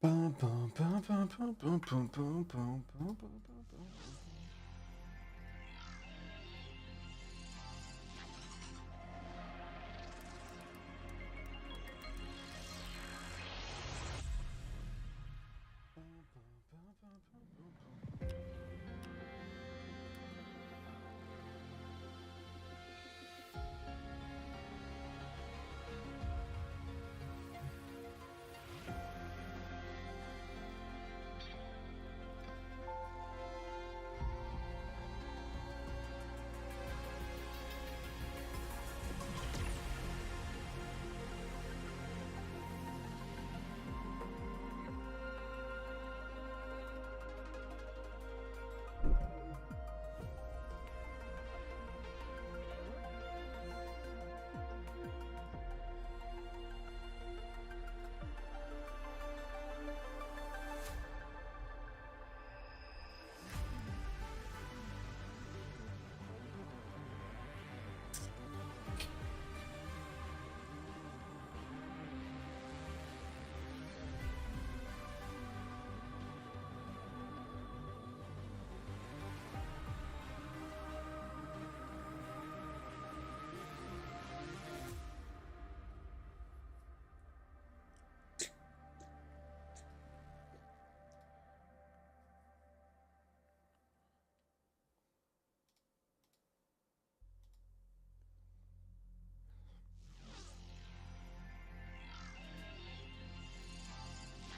Bum, bum, bum, bum, bum, bum, bum, bum, bum, bum, bum, bum.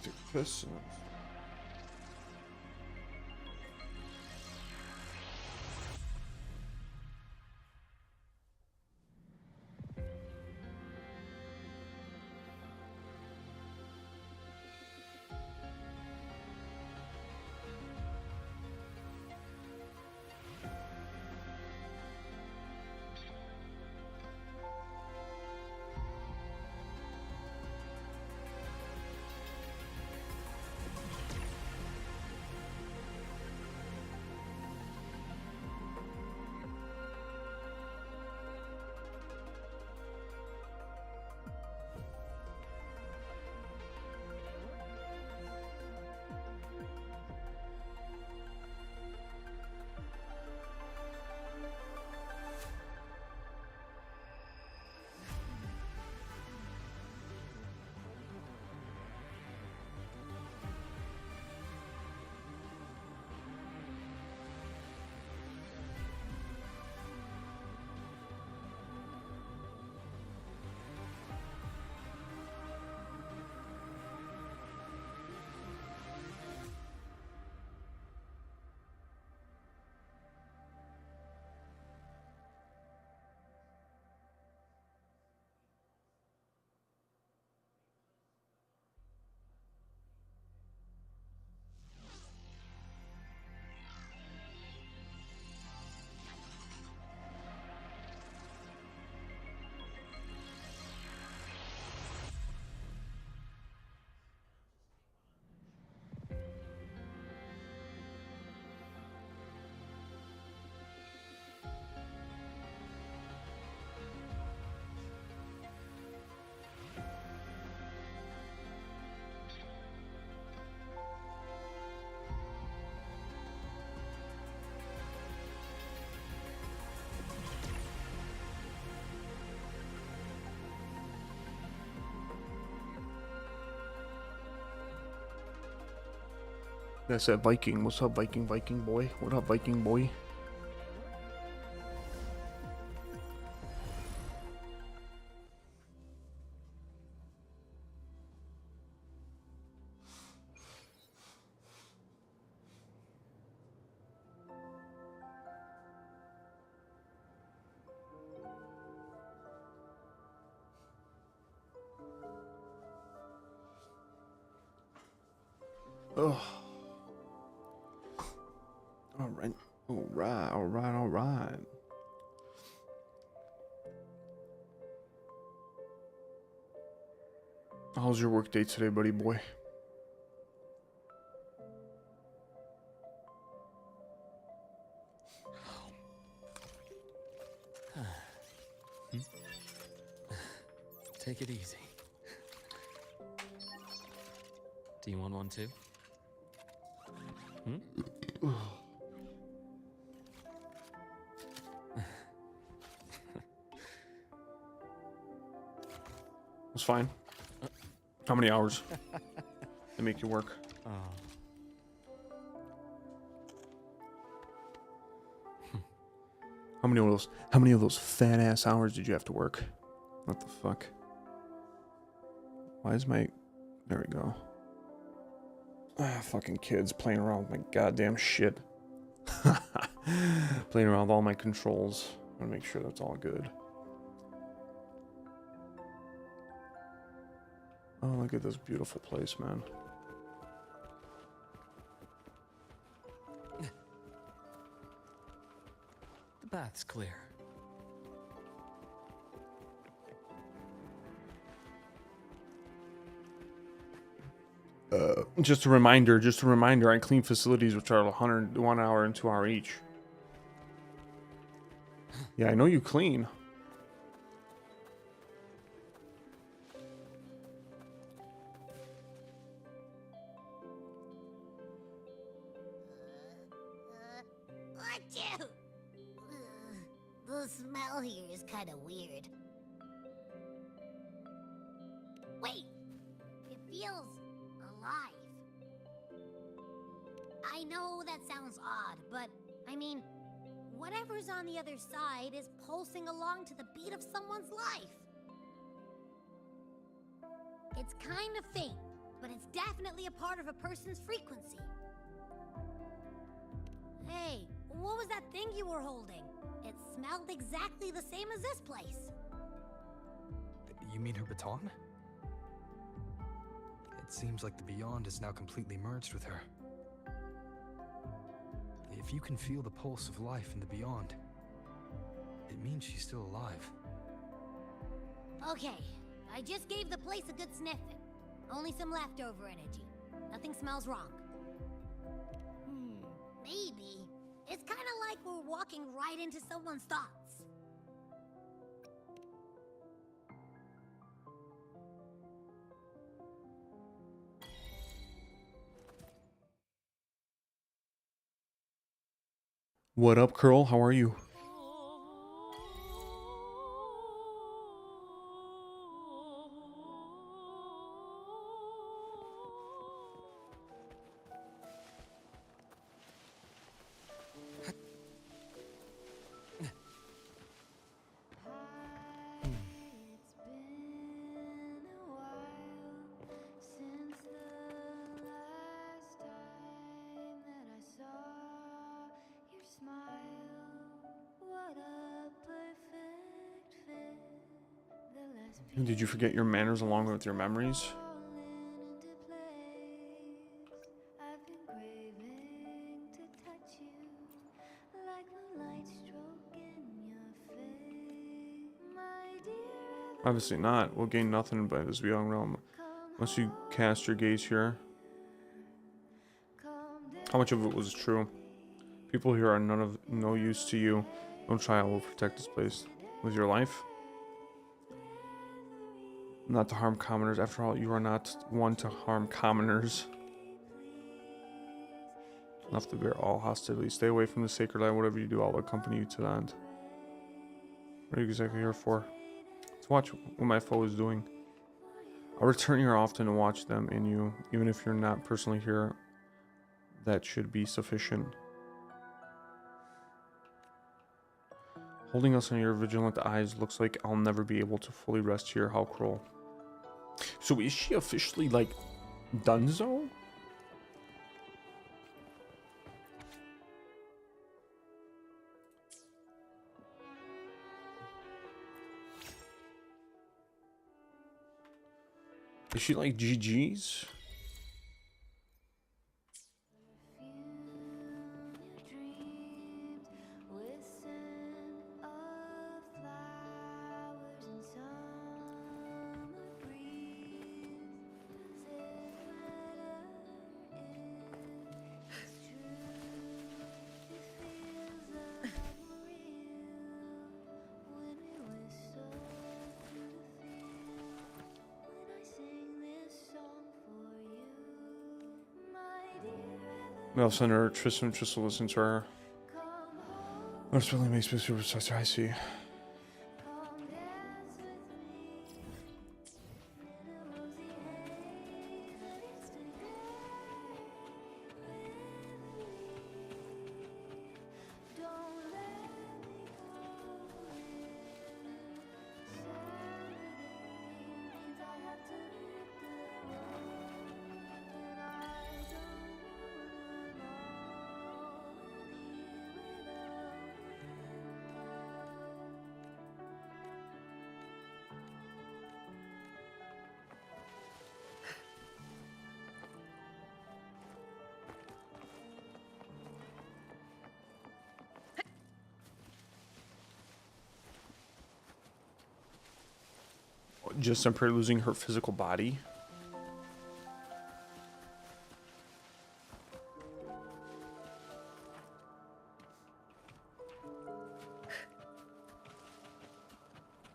Take a piss. That's that Viking. What's up, Viking? Viking boy. What up, Viking boy? Oh, all right, all right, all right, all right. How's your work day today, buddy boy? Take it easy. Do you want one too? Hmm? It's fine. How many hours? They make you work. Oh. How many of those fat ass hours did you have to work? What the fuck? Why is my... There we go. Ah, fucking kids playing around with my goddamn shit. Playing around with all my controls. I want to make sure that's all good. Oh, look at this beautiful place, man. The bath's clear. Just a reminder, I clean facilities which are 1 hour and 2 hour each. Yeah, I know you clean. Achoo! The smell here is kind of weird. Wait! It feels alive. I know that sounds odd, but I mean, whatever's on the other side is pulsing along to the beat of someone's life. It's kind of faint, but it's definitely a part of a person's frequency. Hey, what was that thing you were holding? It smelled exactly the same as this place. You mean her baton? It seems like the Beyond is now completely merged with her. If you can feel the pulse of life in the Beyond, it means she's still alive. Okay, I just gave the place a good sniffing. Only some leftover energy. Nothing smells wrong. Maybe. It's kind of like we're walking right into someone's thoughts. What up, Curl? How are you? Did you forget your manners along with your memories? Obviously not. We'll gain nothing by this beyond realm. Once you cast your gaze here. How much of it was true? People here are no use to you. Don't try, I will protect this place. With your life? Not to harm commoners. After all, you are not one to harm commoners. Enough to bear all hostility. Stay away from the sacred land. Whatever you do, I'll accompany you to the end. What are you exactly here for? To watch what my foe is doing. I'll return here often to watch them and you. Even if you're not personally here, that should be sufficient. Holding us in your vigilant eyes looks like I'll never be able to fully rest here. How cruel. So is she officially, like, donezo? Is she like GG's? We also send her Tristan just to listen to her. That's really makes me super sister. I see. Just temporarily losing her physical body.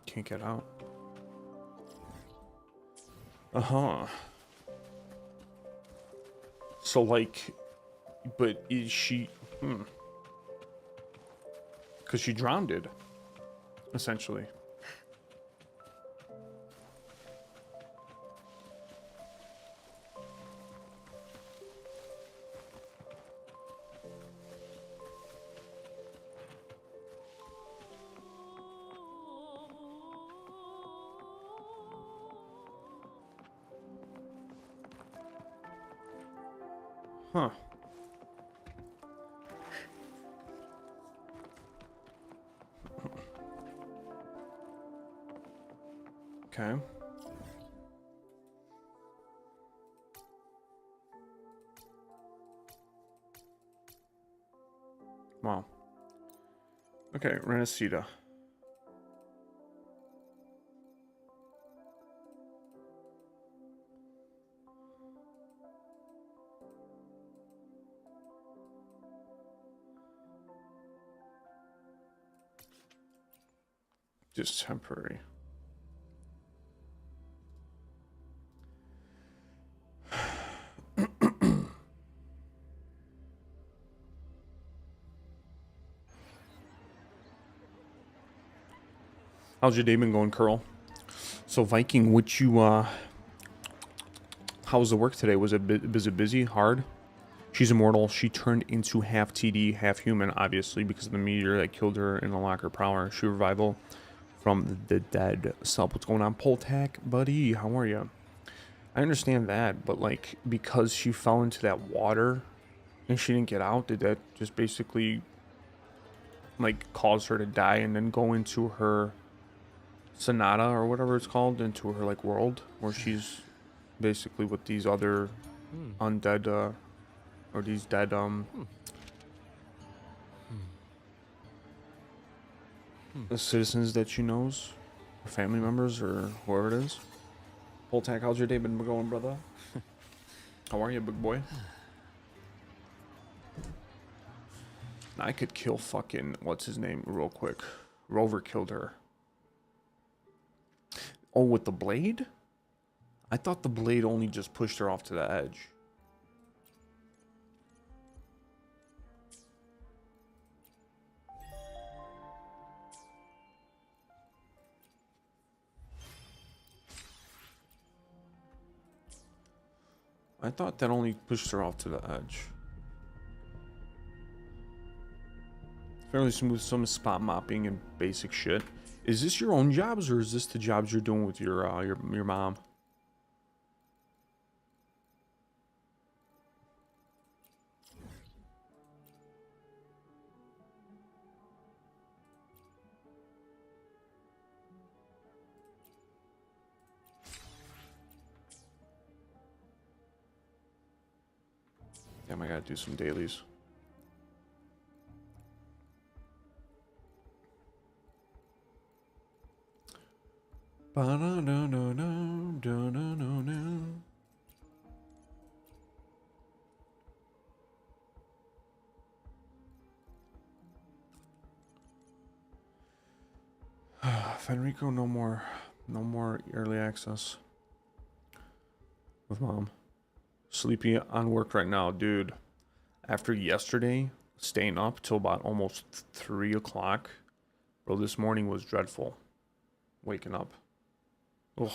Can't get out. Uh-huh. So like, but is she, because she drowned it, essentially. Huh. Okay. Wow. Okay, Renacita. Just temporary. How's your day been going, Curl? So Viking, what you how was the work today? Was it busy, hard? She's immortal. She turned into half TD, half human, obviously, because of the meteor that killed her in the locker prowler. She revival from the dead. Sup, what's going on? Poltac, buddy, how are you? I understand that, but like, because she fell into that water and she didn't get out, did that just basically like cause her to die and then go into her Sonata or whatever it's called, into her like world where she's basically with these other undead or these dead the citizens that she knows, or family members, or whoever it is. Poltac, how's your day been going, brother? How are you, big boy? I could kill fucking what's his name real quick. Rover killed her. Oh, with the blade? I thought the blade only just pushed her off to the edge. I thought that only pushed her off to the edge. Fairly smooth, some spot mopping and basic shit. Is this your own jobs, or is this the jobs you're doing with your mom? Damn, I gotta do some dailies. Federico, no more early access with mom. Sleepy on work right now, dude. After yesterday, staying up till about almost 3 o'clock, bro, this morning was dreadful. Waking up. Ugh.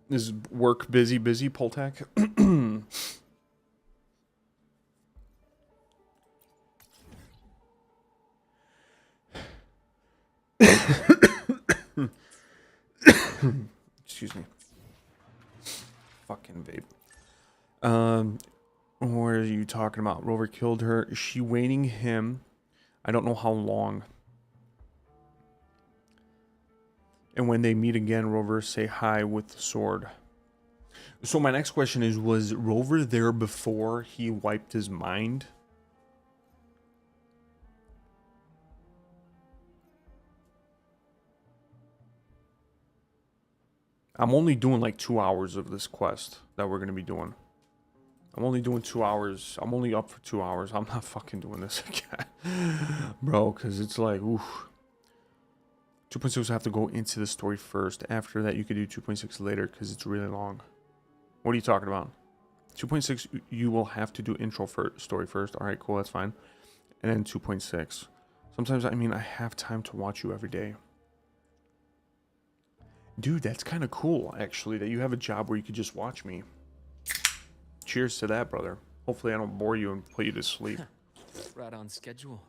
Is work busy, Poltak? Excuse me. Fucking vape. What are you talking about? Rover killed her. Is she waiting him? I don't know how long. And when they meet again, Rover say hi with the sword. So my next question is, was Rover there before he wiped his mind? I'm only doing like 2 hours of this quest that we're going to be doing. I'm only doing 2 hours. I'm only up for 2 hours. I'm not fucking doing this again. Bro, because it's like, oof. 2.6 will have to go into the story first. After that, you could do 2.6 later because it's really long. What are you talking about? 2.6, you will have to do intro for story first. All right, cool, that's fine. And then 2.6. Sometimes, I mean, I have time to watch you every day. Dude, that's kind of cool, actually, that you have a job where you could just watch me. Cheers to that, brother. Hopefully I don't bore you and put you to sleep. Right on schedule.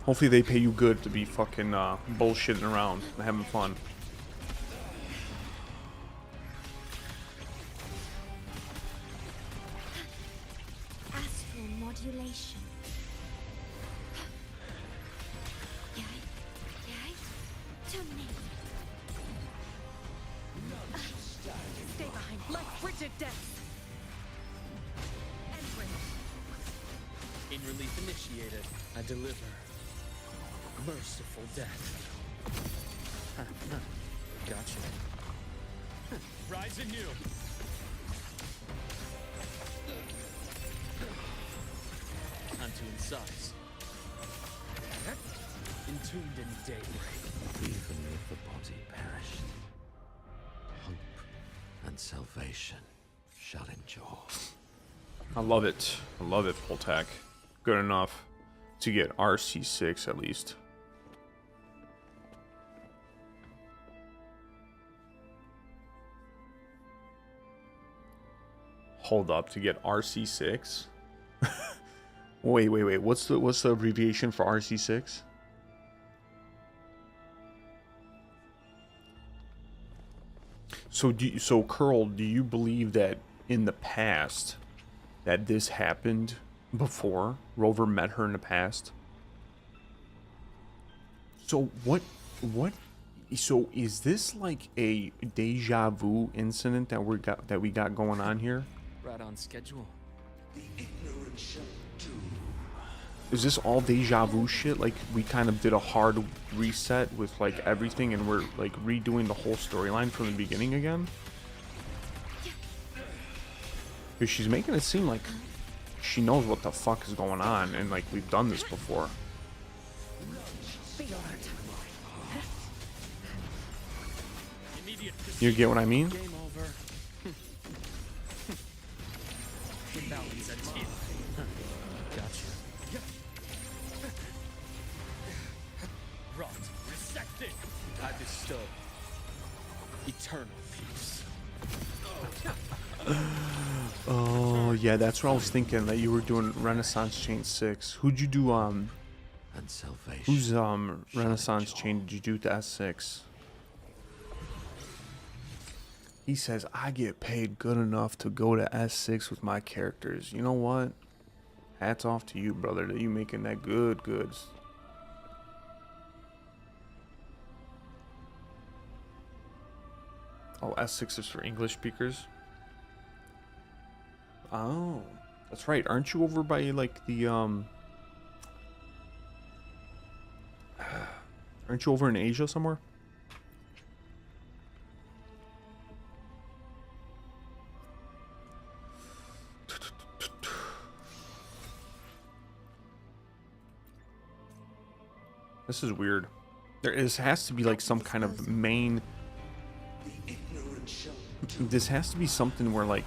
Hopefully they pay you good to be fucking bullshitting around and having fun. Astral modulation. Stay behind, like frigid death. In relief initiated. I deliver. Merciful death. Gotcha. Rise anew. Time to incise. Entombed in daybreak. Even if the body perished, hope and salvation shall endure. I love it. I love it, Poltak. Good enough to get RC6 at least. Hold up, to get RC6? wait. What's the abbreviation for RC6? So Curl, do you believe that in the past that this happened before? Rover met her in the past? So what so is this like a deja vu incident that we got going on here? Right on schedule. Is this all deja vu shit? Like we kind of did a hard reset with like everything and we're like redoing the whole storyline from the beginning again? Because she's making it seem like she knows what the fuck is going on and like we've done this before. You get what I mean? Game over. Balance at teeth. Gotcha. Rot. Resected. I bestow eternal peace. Oh yeah, that's what I was thinking, that you were doing Renaissance Chain 6. Who'd you do And salvation. whose Renaissance Chain did you do to S6? He says, I get paid good enough to go to S6 with my characters. You know what? Hats off to you, brother, that you making that goods. Oh, S6 is for English speakers. Oh, that's right. Aren't you over by like the aren't you over in Asia somewhere? This is weird. Has to be like some kind of main. This has to be something where like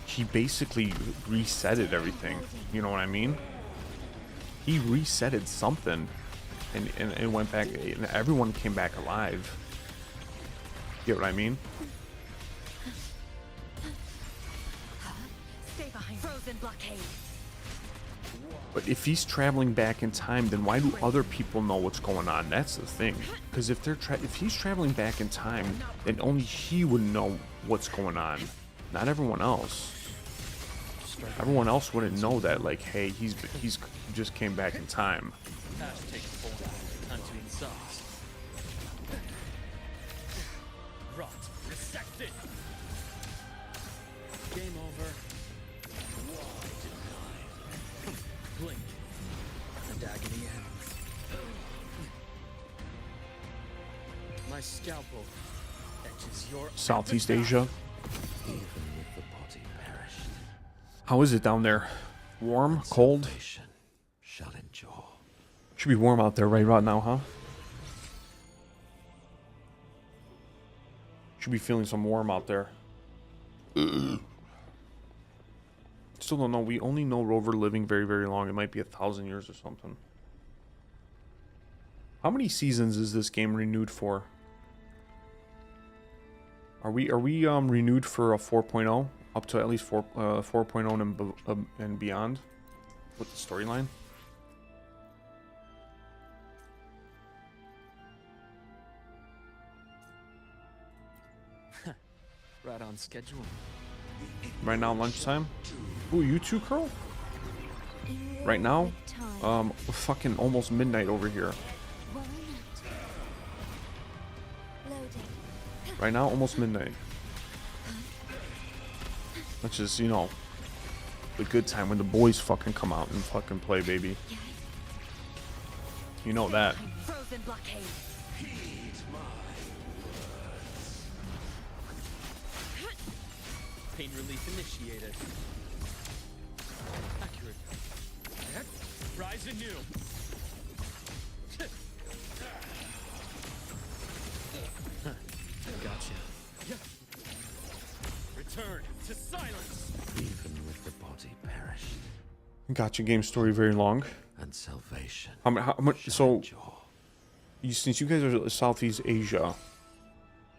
he basically resetted everything. You know what I mean? He resetted something, and it went back, and everyone came back alive. Get what I mean? Stay behind. Frozen blockade. But if he's traveling back in time, then why do other people know what's going on? That's the thing. Because if he's traveling back in time, then only he would know what's going on, not everyone else. Everyone else wouldn't know that. Like, hey, he just came back in time. Past takes form. Time to exhaust. Rot. Resected. Game over. Blink. And agony ends. My scalpel etches your Southeast Asia. Even with the body perished, How is it down there? Warm? Cold? salvation shall endure. Should be warm out there right now, huh? Should be feeling some warm out there. Still don't know. We only know Rover living very, very long. It might be 1,000 years or something. How many seasons is this game renewed for? Are we renewed for a 4.0 up to at least 4.0 and beyond with the storyline? right on schedule. Right now, lunchtime. Ooh, you too, Curl? Right now, fucking almost midnight over here. Right now, almost midnight. Which is, you know, the good time when the boys fucking come out and fucking play, baby. You know that. Frozen blockade. Pain relief initiated. Accurate. Rise anew. Gotcha. Return to silence. Even with the body perished, Gotcha. Game story very long. and salvation How much? shall So, endure. since you guys are Southeast Asia,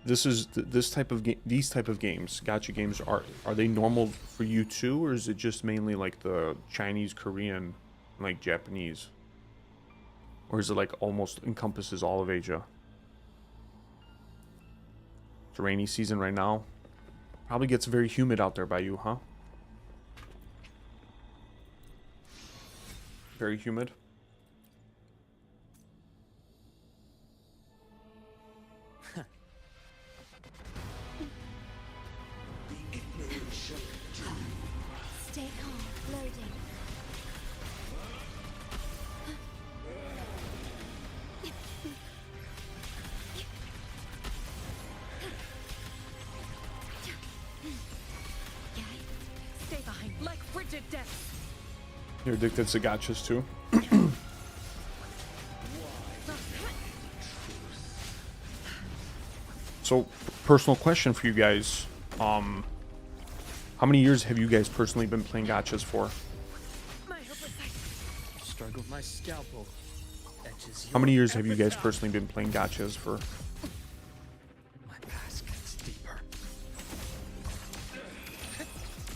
this type of game, these type of games, gacha games, are they normal for you too, or is it just mainly like the Chinese, Korean, like Japanese, or is it like almost encompasses all of Asia? It's a rainy season right now. Probably gets very humid out there by you, huh? Very humid. Stay calm. Loading. Stay behind. Like frigid death. You're addicted to gachas too. So, personal question for you guys. How many years have you guys personally been playing gachas for? My hope is sight. Struggle. My scalpel etches How many your years have you guys epitaph. personally been playing gachas for? My past gets deeper.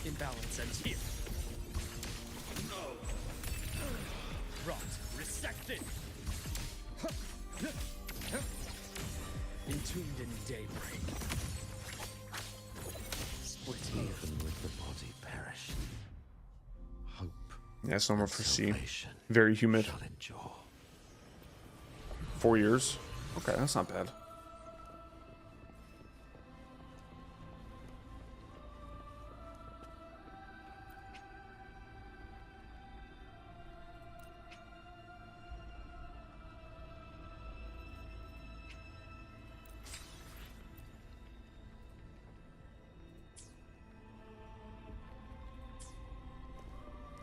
Imbalance ends here. Rot. Resected. Entombed in daybreak. Yeah, it's normal for C. Salvation Very humid. shall endure. 4 years. Okay, that's not bad.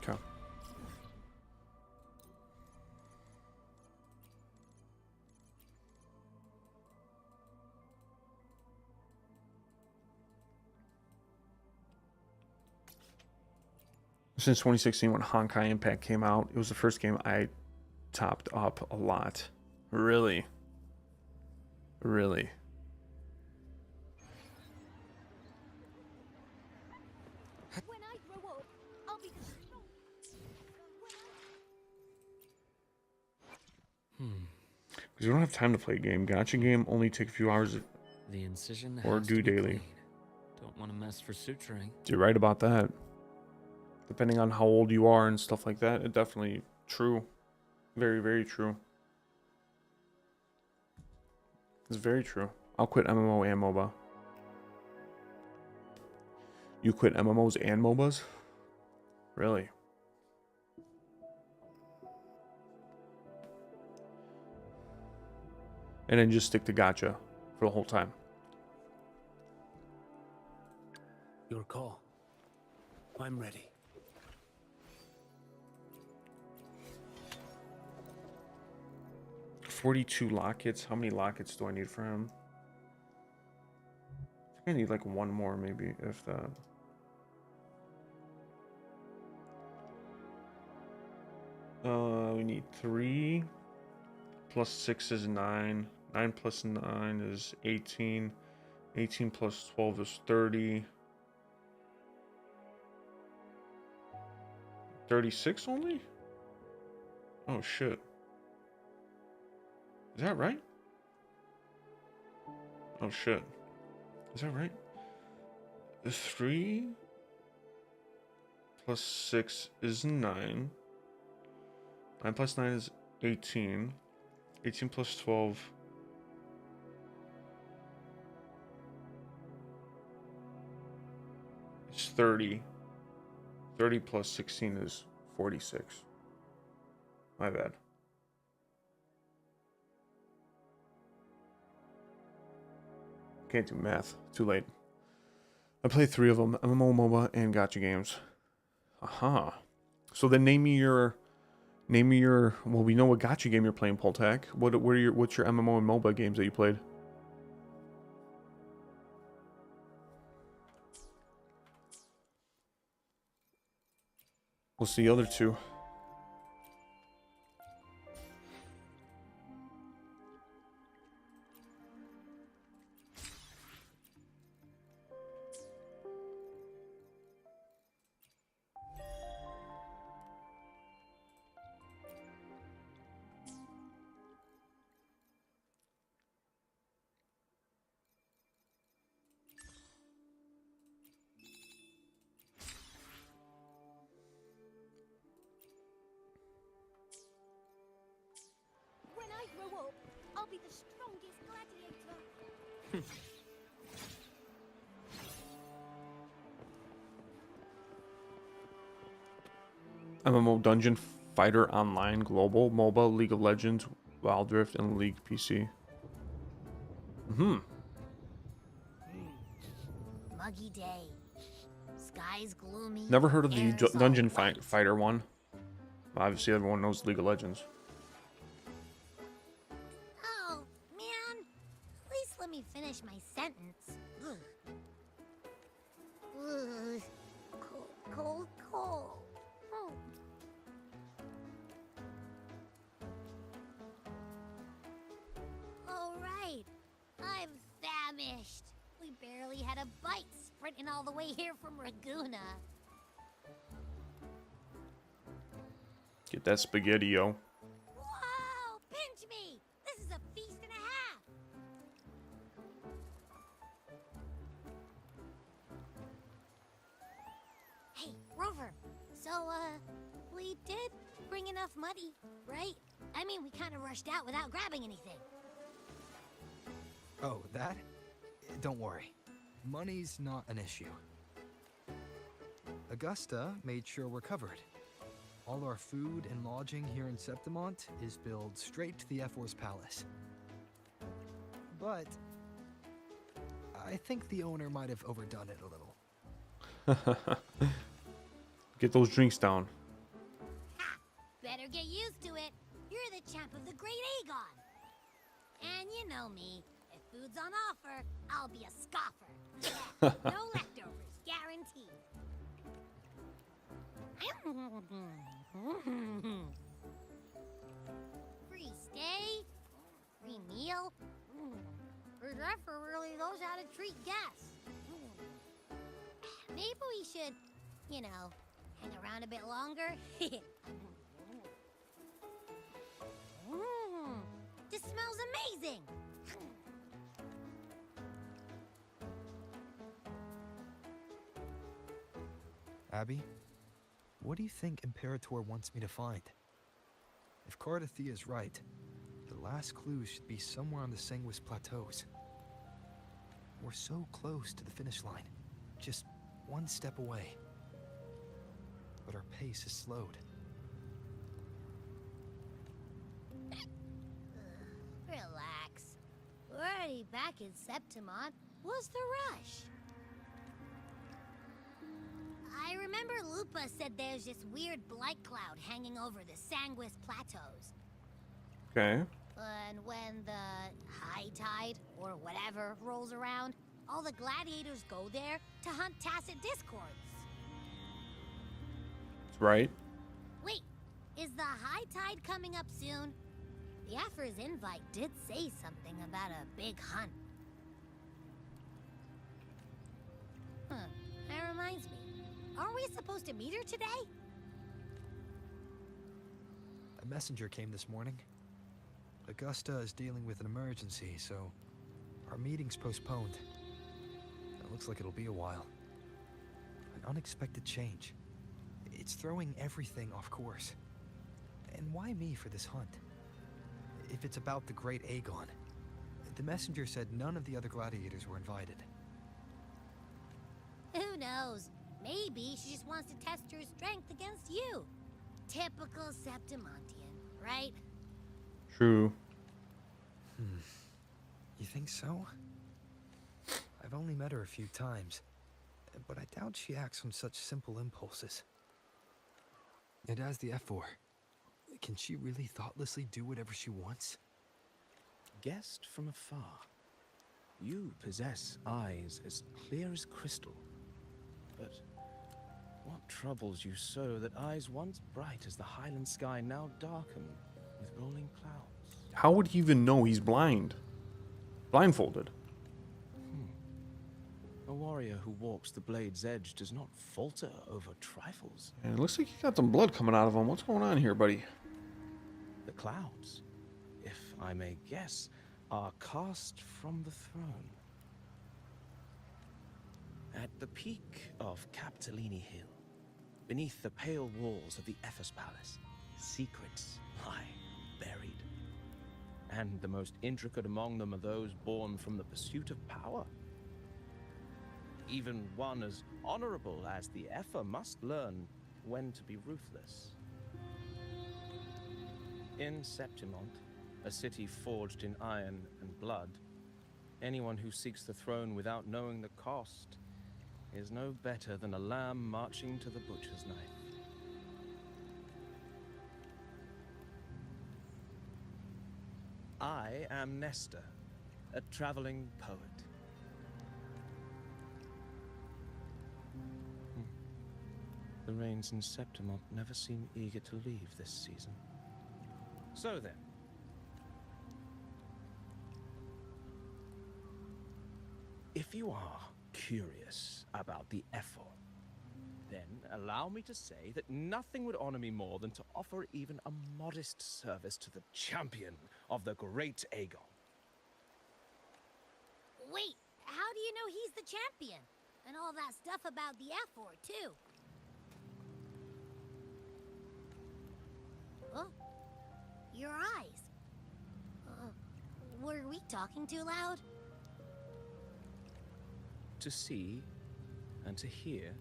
Okay. Since 2016 when Honkai Impact came out, it was the first game I topped up a lot. Really? Really? When I grow up, I'll be the strong. Because you don't have time to play a game. Gacha game only take a few hours. The incision Or has do to be daily. clean. Don't want to mess for suturing. You're right about that. Depending on how old you are and stuff like that, it definitely true. Very, very true. It's very true. I'll quit MMO and MOBA. You quit MMOs and MOBAs? Really? And then just stick to gacha for the whole time. Your call. I'm ready. 42 lockets. How many lockets do I need for him? I think I need like one more, maybe, if that. We need 3. Plus 6 is 9. 9 plus 9 is 18. 18 plus 12 is 30. 36 only? Oh shit. Is that right? Oh shit. Is that right? 3 plus 6 is 9. 9 plus 9 is 18. 18 plus 12 is 30. 30 plus 16 is 46. My bad. Can't do math. Too late. I played 3 of them. MMO, MOBA, and gacha games. Aha. So then name me your... Well, we know what gacha game you're playing, Poltak. What's your MMO and MOBA games that you played? What's the other 2? When I grow up, I'll be the strongest gladiator. MMO Dungeon Fighter Online Global, MOBA, League of Legends, Wild Rift, and League PC. Muggy day. Skies gloomy. Never heard of the air's all Dungeon white. Fighter one. Obviously, everyone knows League of Legends. Oh, man. At least let me finish my sentence. Ugh. Ugh. Cold, cold, cold. Oh. All right. I'm famished. We barely had a bite sprinting all the way here from Raguna. Get that spaghetti, yo. Whoa! Pinch me! This is a feast and a half! Hey, Rover. So, we bring enough money, right? I mean, we kind of rushed out without grabbing anything. Oh, that? Don't worry. Money's not an issue. Augusta made sure we're covered. All our food and lodging here in Septimont is billed straight to the F-Force Palace. But I think the owner might have overdone it a little. Get those drinks down. Ha! Better get used to it. You're the champ of the Great Aegon. And you know me. If food's on offer, I'll be a scoffer. Yeah, no leftovers, guaranteed. Free stay, free meal. Zephyr really knows how to treat guests. Maybe we should, you know, hang around a bit longer. This smells amazing. Abby, what do you think Imperator wants me to find? If Cardathia is right, the last clue should be somewhere on the Sanguis Plateaus. We're so close to the finish line, just one step away. But our pace is slowed. Relax. We're already back in Septimont. What's the rush? I remember Lupa said there's this weird blight cloud hanging over the Sanguis Plateaus. Okay. And when the high tide, or whatever, rolls around, all the gladiators go there to hunt Tacit Discords. Right. Wait, is the high tide coming up soon? The Afra's invite did say something about a big hunt. Huh, that reminds me. Aren't we supposed to meet her today? A messenger came this morning. Augusta is dealing with an emergency, so our meeting's postponed. It looks like it'll be a while. An unexpected change. It's throwing everything off course. And why me for this hunt? If it's about the Great Aegon, the messenger said none of the other gladiators were invited. Who knows? Maybe she just wants to test her strength against you. Typical Septimontian, right? True. You think so? I've only met her a few times, but I doubt she acts on such simple impulses. And as the F4, can she really thoughtlessly do whatever she wants? Guessed from afar, you possess eyes as clear as crystal. But what troubles you so that eyes once bright as the highland sky now darken with rolling clouds? How would he even know he's blind? Blindfolded. A warrior who walks the blade's edge does not falter over trifles. And it looks like he got some blood coming out of him. What's going on here, buddy? The clouds, if I may guess, are cast from the throne. At the peak of Capitolini Hill, beneath the pale walls of the Ephes Palace, secrets lie buried. And the most intricate among them are those born from the pursuit of power. Even one as honorable as the Epher must learn when to be ruthless. In Septimont, a city forged in iron and blood, anyone who seeks the throne without knowing the cost is no better than a lamb marching to the butcher's knife. I am Nestor, a traveling poet. The rains in Septimont never seem eager to leave this season. So then, if you are curious about the Ephor, then allow me to say that nothing would honor me more than to offer even a modest service to the champion of the Great Aegon. Wait, how do you know he's the champion? And all that stuff about the F4, too. Your eyes. Were we talking too loud? To see and to hear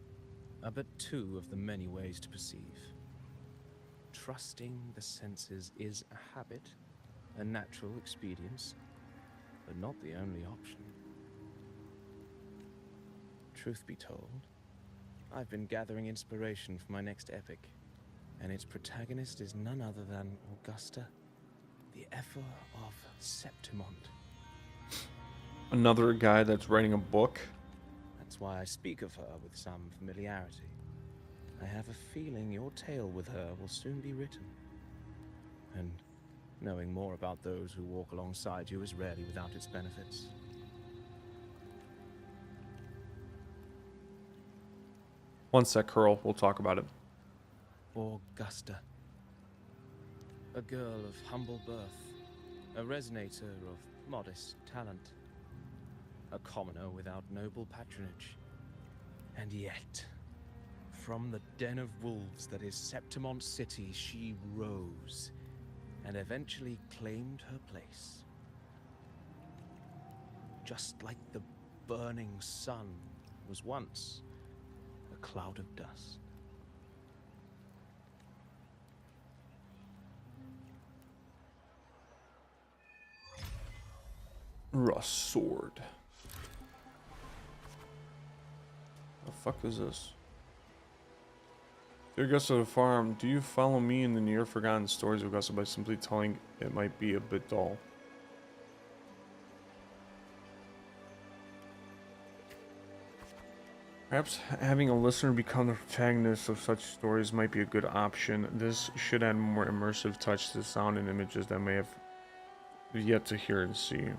are but two of the many ways to perceive. Trusting the senses is a habit, a natural expedience, but not the only option. Truth be told, I've been gathering inspiration for my next epic, and its protagonist is none other than Augusta, the Ephor of Septimont. Another guy that's writing a book. That's why I speak of her with some familiarity. I have a feeling your tale with her will soon be written. And knowing more about those who walk alongside you is rarely without its benefits. One sec, Curl. We'll talk about it. Augusta. A girl of humble birth, a resonator of modest talent, a commoner without noble patronage. And yet, from the den of wolves that is Septimont City, she rose and eventually claimed her place. Just like the burning sun was once a cloud of dust. Rust sword. The fuck is this? Dear Augusta the Farm, do you follow me in the near forgotten stories of Augusta by simply telling it might be a bit dull? Perhaps having a listener become the protagonist of such stories might be a good option. This should add more immersive touch to the sound and images that may have yet to hear and see.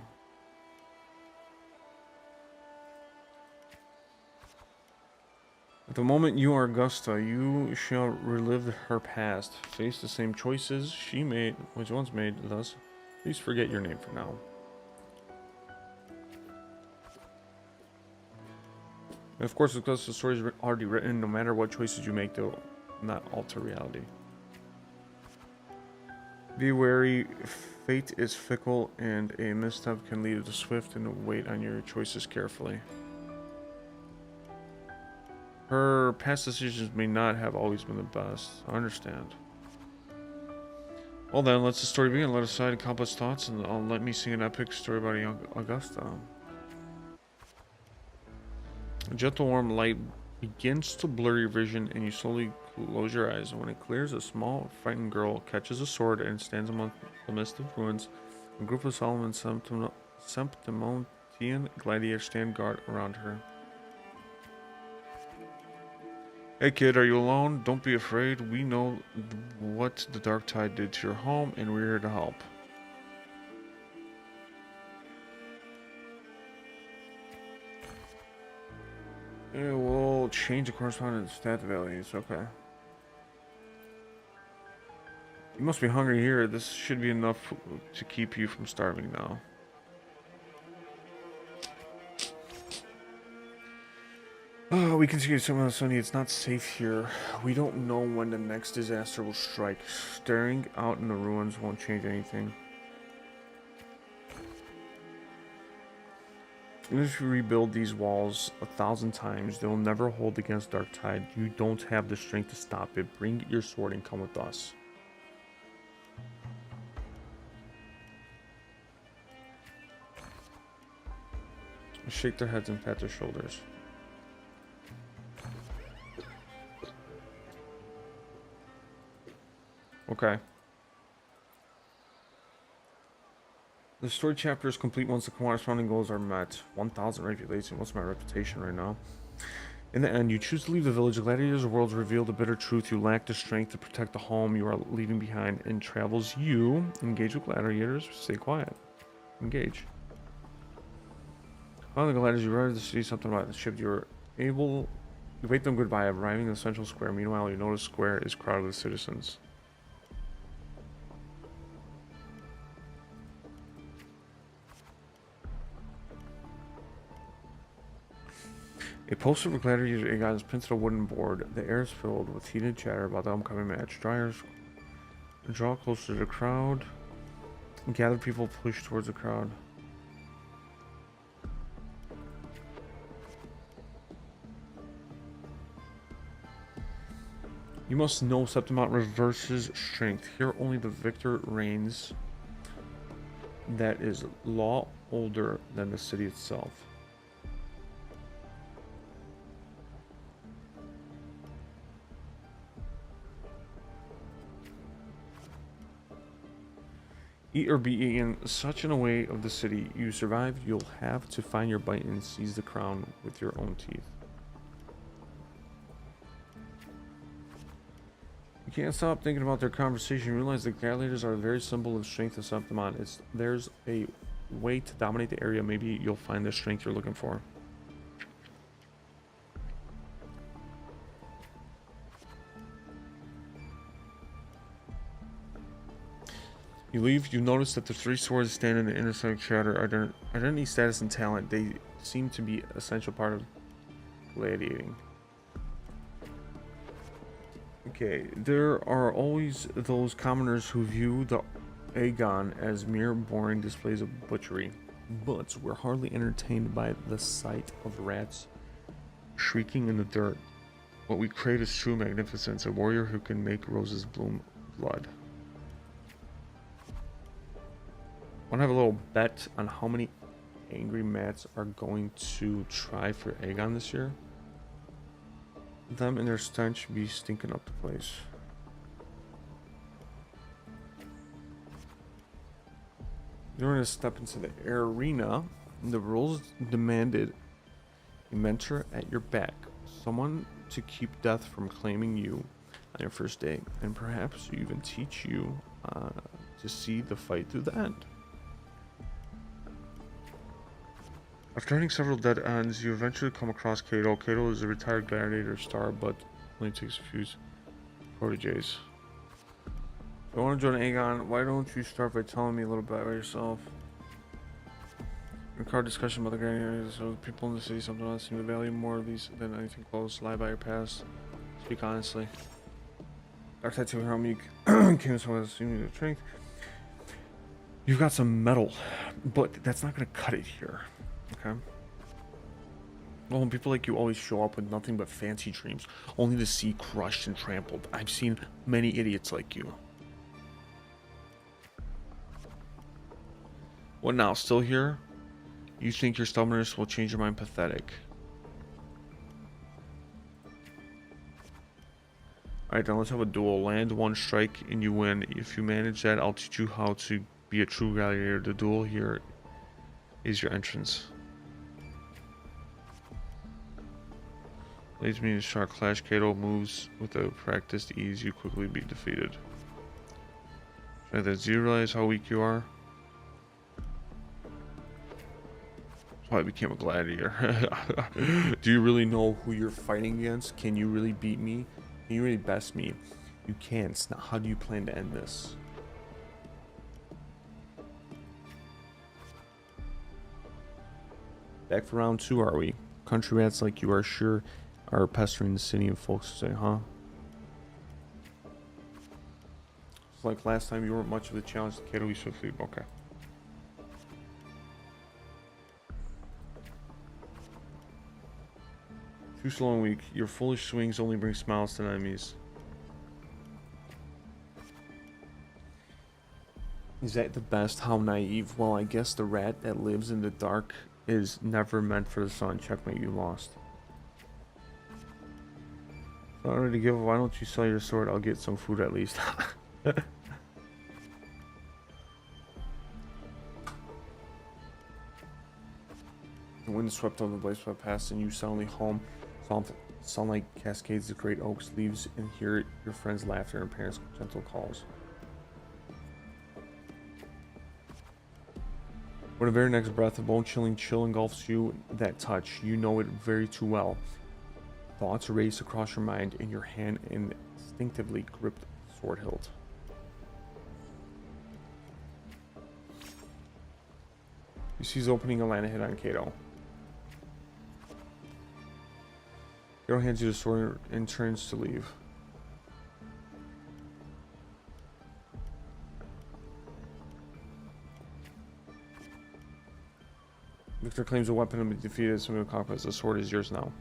At the moment you are Augusta, you shall relive her past, face the same choices she made, which once made, thus, please forget your name for now. And of course, because the story is already written, no matter what choices you make, they'll not alter reality. Be wary, fate is fickle, and a misstep can lead to swift, and wait on your choices carefully. Her past decisions may not have always been the best. I understand. Well then, let's the story begin. Let aside complex thoughts and let me sing an epic story about a young Augusta. A gentle warm light begins to blur your vision and you slowly close your eyes. When it clears, a small, frightened girl catches a sword and stands among the midst of ruins. A group of Solomon Septimontian gladiators stand guard around her. Hey kid, are you alone? Don't be afraid. We know what the dark tide did to your home, and we're here to help. Yeah, we'll change the corresponding stat values. Okay. You must be hungry here. This should be enough to keep you from starving now. We continue to Sunny. It's not safe here. We don't know when the next disaster will strike. Staring out in the ruins won't change anything. Even if you rebuild these walls 1,000 times, they will never hold against Dark Tide. You don't have the strength to stop it. Bring your sword and come with us. Shake their heads and pat their shoulders. Okay. The story chapter is complete once the corresponding goals are met. 1,000 reputation. What's my reputation right now? In the end, you choose to leave the village. The gladiators of worlds reveal the bitter truth. You lack the strength to protect the home you are leaving behind. In travels you engage with gladiators. Stay quiet. Engage. Following the gladiators, you arrive at the city. Something about the ship. You wait them goodbye. Arriving in the central square. Meanwhile, you notice the square is crowded with citizens. A poster of gladiator is pinned to a wooden board. The air is filled with heated chatter about the upcoming match. Dryers Draw closer to the crowd. Gather people, push towards the crowd. You must know Septimont reverses strength. Here only the victor reigns. That is law older than the city itself. Eat or be eaten, such in a way of the city. You survive, you'll have to find your bite and seize the crown with your own teeth. You can't stop thinking about their conversation. You realize the gladiators are a very symbol of strength of Septimont. There's a way to dominate the area. Maybe you'll find the strength you're looking for. You leave, you notice that the three swords stand in the intersect chatter. Identity, status, and talent. They seem to be essential part of gladiating. Okay, there are always those commoners who view the Aegon as mere boring displays of butchery. But we're hardly entertained by the sight of rats shrieking in the dirt. What we crave is true magnificence, a warrior who can make roses bloom blood. Want to have a little bet on how many angry mats are going to try for Aegon this year? Them and their stench be stinking up the place. You're going to step into the arena. The rules demanded a mentor at your back, someone to keep death from claiming you on your first day, and perhaps even teach you to see the fight through the end. After hitting several dead ends, you eventually come across Cato. Cato is a retired gladiator star, but only takes a few proteges. If you want to join Aegon, why don't you start by telling me a little bit about yourself? Record discussion about the gladiators, so the people in the city sometimes seem to value more of these than anything close. Lie about your past. Speak honestly. Dark tattoo how meek came someone assuming the strength. You've got some metal, but that's not gonna cut it here. Okay. Well, when people like you always show up with nothing but fancy dreams, only to see crushed and trampled. I've seen many idiots like you. What now? Still here? You think your stubbornness will change your mind? Pathetic. Alright, then let's have a duel. Land one strike and you win. If you manage that, I'll teach you how to be a true gladiator. The duel here is your entrance. Leads me to sharp clash. Cato moves with a practiced ease. You quickly be defeated. Right, do you realize how weak you are? That's why I became a gladiator. Do you really know who you're fighting against? Can you really beat me? Can you really best me? You can't. Now, how do you plan to end this? Back for round 2, are we? Country rats like you are sure are pestering the city and folks say, huh? It's like last time you weren't much of a challenge to Cato, we swiftly. Okay. Too slow and weak. Your foolish swings only bring smiles to enemies. Is that the best? How naive. Well, I guess the rat that lives in the dark is never meant for the sun. Checkmate, you lost. Not ready to give up. Why don't you sell your sword? I'll get some food at least. The wind swept over the place swept past, and you soundly home. Sound like cascades of great oaks, leaves, and hear your friends' laughter and parents' gentle calls. With the very next breath, a bone-chilling chill engulfs you. That touch, you know it very too well. Thoughts race across your mind, and your hand instinctively gripped the sword hilt. You see he's opening a line ahead on Cato. Cato hands you the sword and turns to leave. Victor claims a weapon and be defeated. Somebody will conquest. The sword is yours now.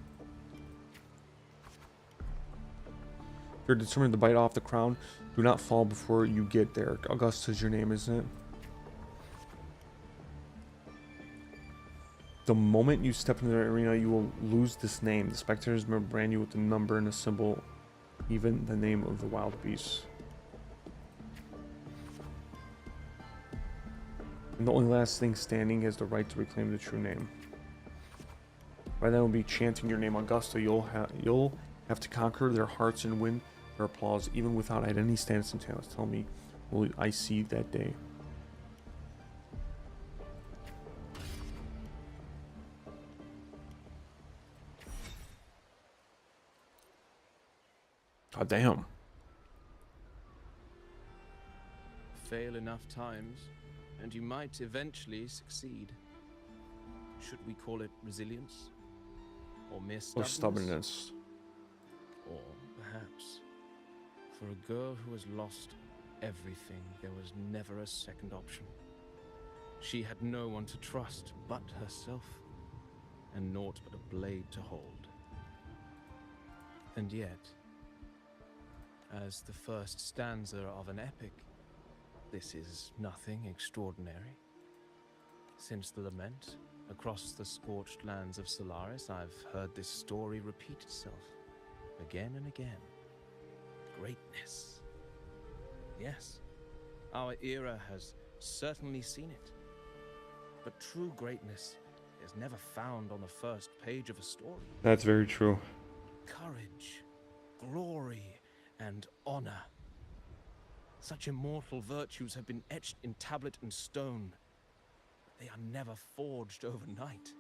If you're determined to bite off the crown, do not fall before you get there. Augusta is your name, isn't it? The moment you step into the arena, you will lose this name. The spectators may brand you with the number and a symbol, even the name of the wild beast. And the only last thing standing has the right to reclaim the true name. By then, we'll be chanting your name, Augusta. You'll have to conquer their hearts and win their applause, even without any status and talents. Tell me, will I see that day? God damn. Fail enough times, and you might eventually succeed. Should we call it resilience? Or mere Or stubbornness? stubbornness. Or perhaps, for a girl who has lost everything, there was never a second option. She had no one to trust but herself, and naught but a blade to hold. And yet, as the first stanza of an epic, this is nothing extraordinary. Since the lament, across the scorched lands of Solaris, I've heard this story repeat itself, again and again. Greatness. Yes, our era has certainly seen it. But true greatness is never found on the first page of a story. That's very true. Courage, glory, and honor. Such immortal virtues have been etched in tablet and stone. They are never forged overnight.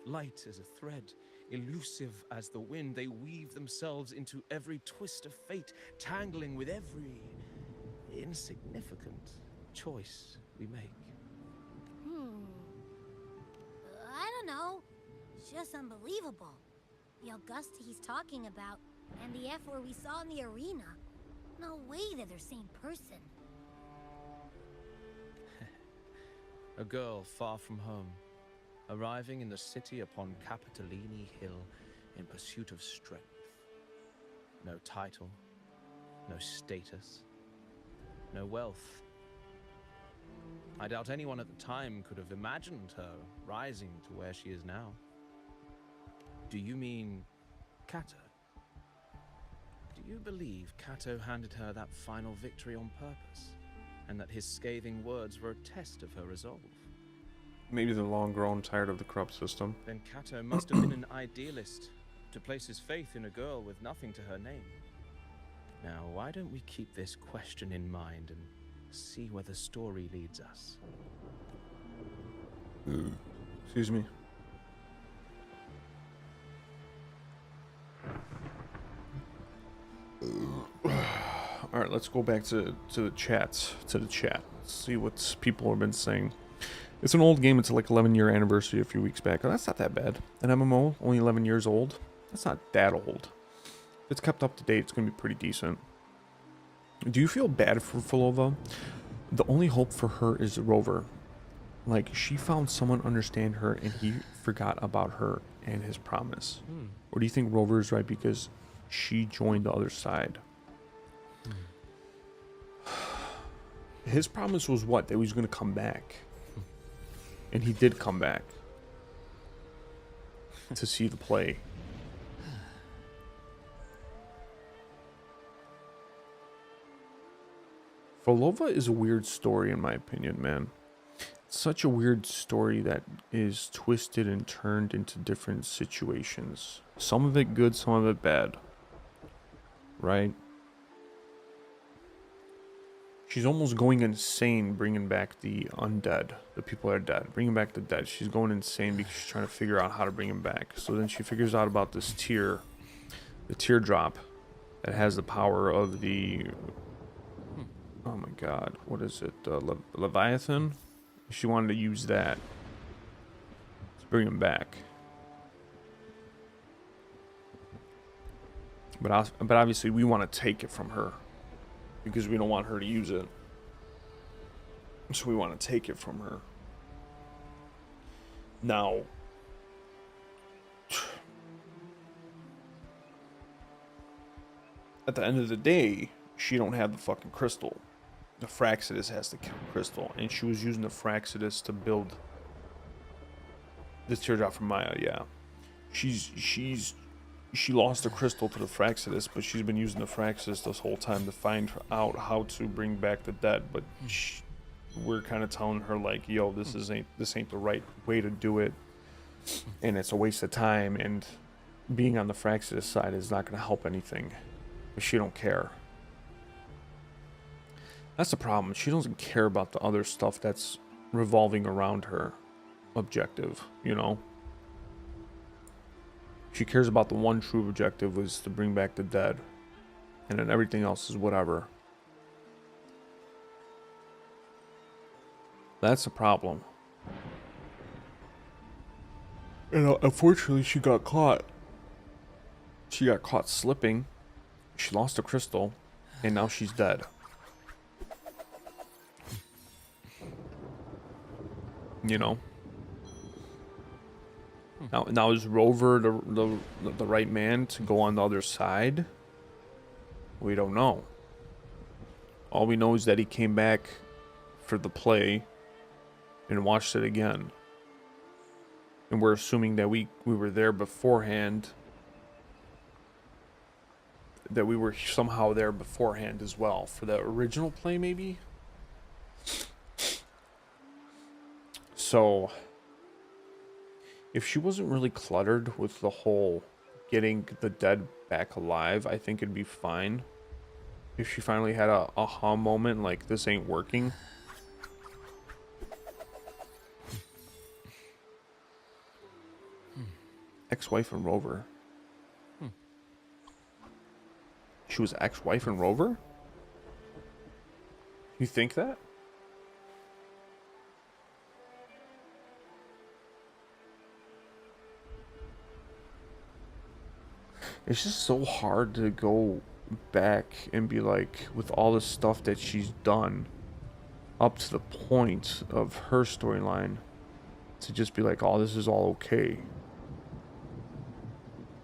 Light as a thread, elusive as the wind, they weave themselves into every twist of fate, tangling with every insignificant choice we make. I don't know. It's just unbelievable. The Augusta he's talking about, and the F-word we saw in the arena. No way they're the same person. A girl far from home, arriving in the city upon Capitolini Hill in pursuit of strength. No title, no status, no wealth. I doubt anyone at the time could have imagined her rising to where she is now. Do you mean Kato? Do you believe Kato handed her that final victory on purpose, and that his scathing words were a test of her resolve? Maybe they're long grown tired of the corrupt system. Then Kato must have been an idealist, to place his faith in a girl with nothing to her name. Now, why don't we keep this question in mind and see where the story leads us? Excuse me. All right, let's go back to the chat. Let's see what people have been saying. It's an old game. It's like 11-year anniversary a few weeks back. Oh, that's not that bad. An MMO, only 11 years old. That's not that old. If it's kept up to date, it's going to be pretty decent. Do you feel bad for Fulova? The only hope for her is Rover. Like, she found someone understand her, and he forgot about her and his promise. Or do you think Rover is right because she joined the other side? His promise was what? That he was going to come back. And he did come back. To see the play. Fulova is a weird story in my opinion, man. It's such a weird story that is twisted and turned into different situations. Some of it good, some of it bad. Right? She's almost going insane bringing back the undead. The people that are dead. Bringing back the dead. She's going insane because she's trying to figure out how to bring them back. So then she figures out about this tear. The teardrop. That has the power of the... Oh my god. What is it? Leviathan? She wanted to use that. To bring him back. But obviously we want to take it from her. Because we don't want her to use it. So we want to take it from her. Now, at the end of the day, she don't have the fucking crystal. The Fraxidus has the crystal, and she was using the Fraxidus to build the teardrop from Maya. Yeah, she lost the crystal to the Fraxidus, but she's been using the Fraxidus this whole time to find out how to bring back the dead. But we're kind of telling her like, yo, this ain't the right way to do it, and it's a waste of time. And being on the Fraxidus side is not going to help anything. But she don't care. That's the problem. She doesn't care about the other stuff that's revolving around her objective, you know? She cares about the one true objective, was to bring back the dead. And then everything else is whatever. That's the problem. And unfortunately, she got caught. She got caught slipping. She lost the crystal. And now she's dead. You know? Now is Rover the right man to go on the other side? We don't know. All we know is that he came back for the play and watched it again. And we're assuming that we were there beforehand. That we were somehow there beforehand as well. For the original play, maybe? So, if she wasn't really cluttered with the whole getting the dead back alive, I think it'd be fine. If she finally had a aha moment, like, this ain't working. Ex-wife and Rover. She was ex-wife and Rover? You think that? It's just so hard to go back and be like, with all the stuff that she's done up to the point of her storyline, to just be like, oh, this is all okay.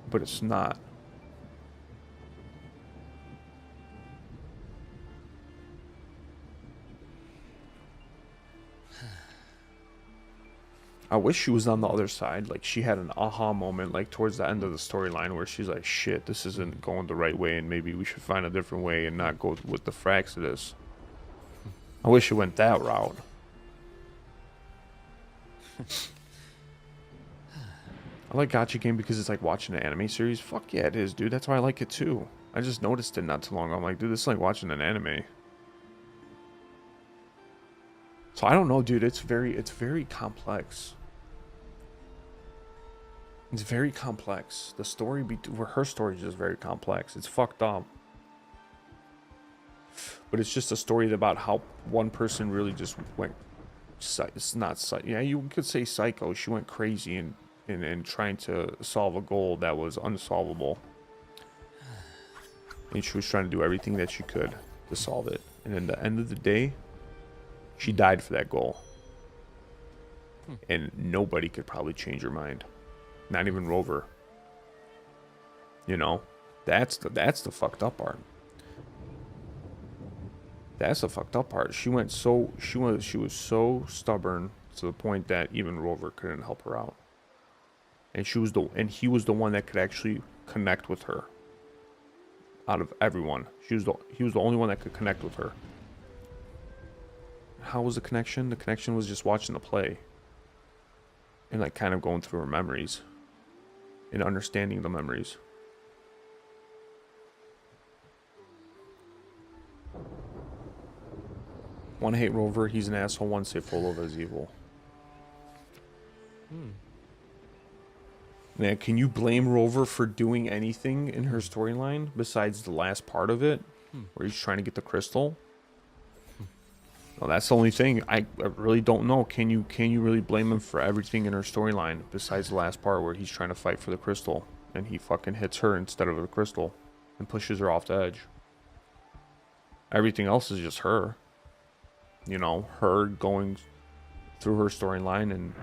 But it's not. I wish she was on the other side. Like, she had an aha moment, like, towards the end of the storyline where she's like, shit, this isn't going the right way, and maybe we should find a different way and not go with the Fraxidus. I wish it went that route. I like Gacha Game because it's like watching an anime series. Fuck yeah, it is, dude. That's why I like it, too. I just noticed it not too long ago. I'm like, dude, this is like watching an anime. So I don't know, dude. It's very complex. It's very complex. The story, her story is just very complex. It's fucked up. But it's just a story about how one person really just went, it's not, yeah, you could say psycho. She went crazy and trying to solve a goal that was unsolvable. And she was trying to do everything that she could to solve it. And at the end of the day, she died for that goal. And nobody could probably change her mind. Not even Rover. You know? That's the fucked up part. That's the fucked up part. She was so stubborn to the point that even Rover couldn't help her out. And he was the one that could actually connect with her. Out of everyone. He was the only one that could connect with her. How was the connection? The connection was just watching the play. And like kind of going through her memories. And understanding the memories. One hate Rover, he's an asshole. One say full of is evil. Man, can you blame Rover for doing anything in her storyline besides the last part of it, where he's trying to get the crystal? Well, that's the only thing. I really don't know. Can you really blame him for everything in her storyline besides the last part where he's trying to fight for the crystal and he fucking hits her instead of the crystal and pushes her off the edge? Everything else is just her. You know, her going through her storyline and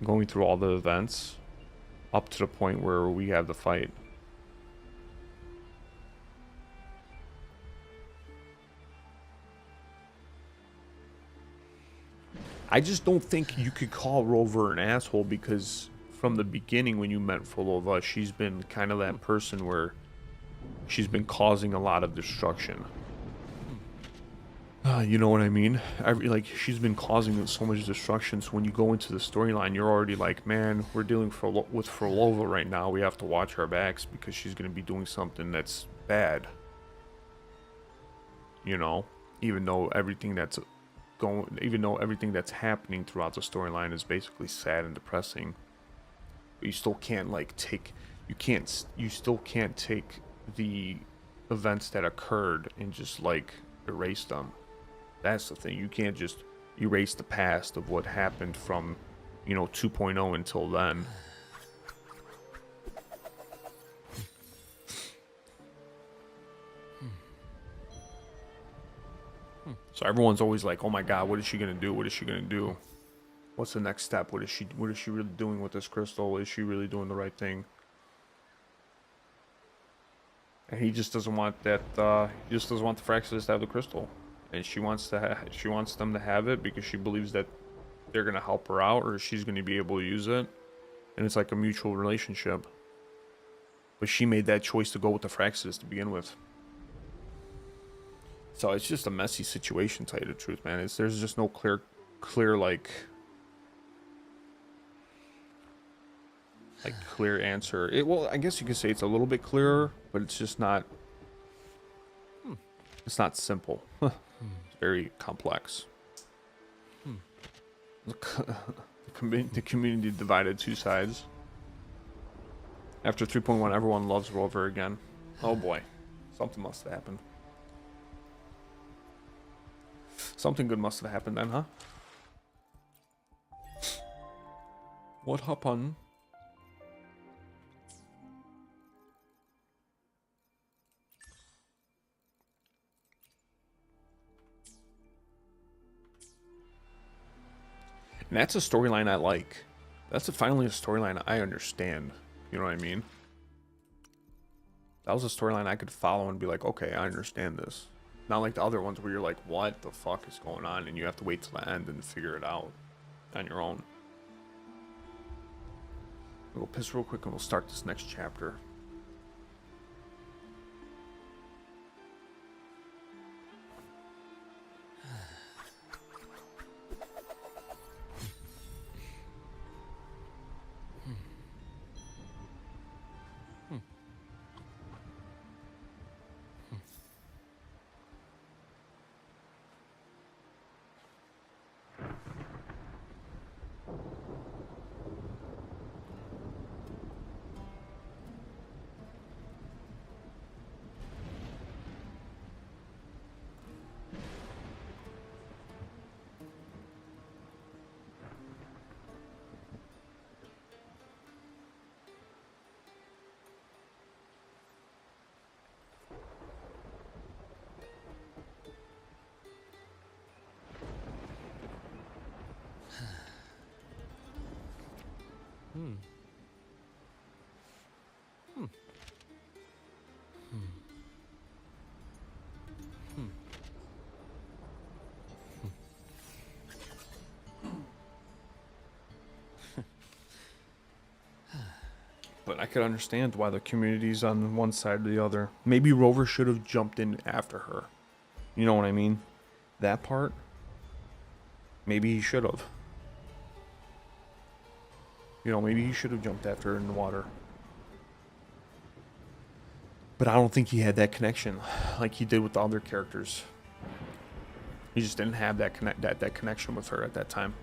going through all the events up to the point where we have the fight. I just don't think you could call Rover an asshole, because from the beginning when you met Folova, she's been kind of that person where she's been causing a lot of destruction. You know what I mean? Like, she's been causing so much destruction, so when you go into the storyline, you're already like, man, we're dealing with Folova right now. We have to watch our backs because she's going to be doing something that's bad. You know? Even though everything that's happening throughout the storyline is basically sad and depressing, but you still can't you still can't take the events that occurred and just like erase them. That's the thing. You can't just erase the past of what happened from, 2.0 until then. So everyone's always like, "Oh my God, what is she gonna do? What is she gonna do? What's the next step? What is she really doing with this crystal? Is she really doing the right thing?" And he just doesn't want that. He just doesn't want the Fraxis to have the crystal, and she wants them to have it because she believes that they're gonna help her out, or she's gonna be able to use it, and it's like a mutual relationship. But she made that choice to go with the Fraxis to begin with. So it's just a messy situation, to tell you the truth, man. There's just no clear like clear answer. Well, I guess you could say it's a little bit clearer, but it's just not. It's not simple. It's very complex. The community divided two sides. After 3.1, everyone loves Rover again. Oh boy, something must have happened. Something good must have happened then, huh? What happened? And that's a storyline I like. That's finally a storyline I understand. You know what I mean? That was a storyline I could follow and be like, okay, I understand this. Not like the other ones where you're like, what the fuck is going on? And you have to wait till the end and figure it out on your own. We'll piss real quick and we'll start this next chapter. But I could understand why the community's on one side or the other. Maybe Rover should have jumped in after her. You know what I mean? That part? Maybe he should have. Maybe he should have jumped after her in the water. But I don't think he had that connection like he did with the other characters. He just didn't have that connection with her at that time.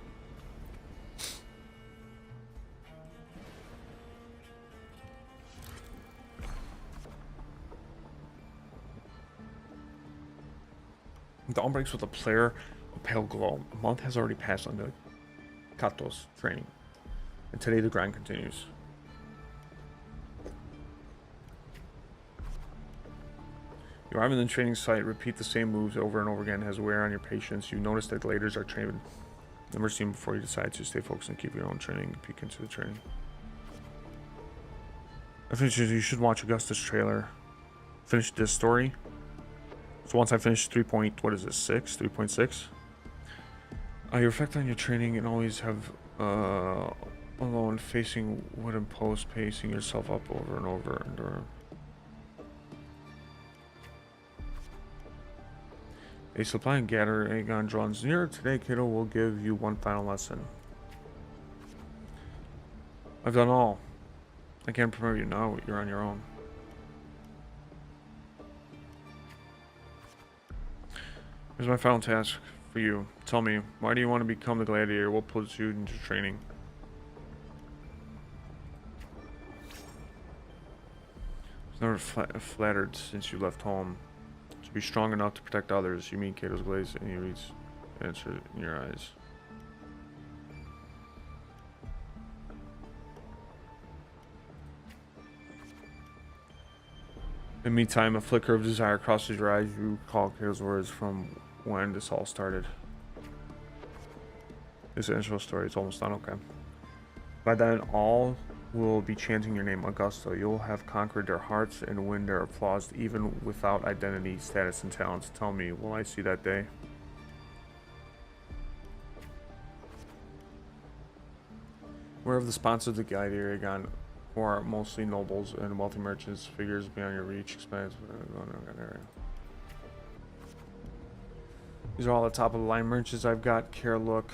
Dawn breaks with a player, a pale glow. A month has already passed under Kato's training, and today the grind continues. You arrive in the training site, repeat the same moves over and over again, has wear on your patience. You notice that gladers are trained never seen before, you decide to stay focused and keep your own training and peek into the training. I think you should watch Augusta's trailer. Finish this story. So once I finish 3.6? You reflect on your training and always have alone facing wooden posts, pacing yourself up over and over and over. A supply and gather Aegon draws near. Today, Cato will give you one final lesson. I've done all. I can't promote you now. You're on your own. Here's my final task for you. Tell me, why do you want to become the gladiator? What puts you into training? I was never flattered since you left home. To be strong enough to protect others. You mean Cato's glaze and he reads answer in your eyes. In the meantime, a flicker of desire crosses your eyes. You recall Cato's words from when this all started. This intro story is almost done, okay. By then, all will be chanting your name, Augusta. You'll have conquered their hearts and win their applause, even without identity, status, and talents. Tell me, will I see that day? Where of the sponsors of the Gladiator Aegon, who are mostly nobles and wealthy merchants, figures beyond your reach, expands. These are all the top of the line merchants I've got. Care look.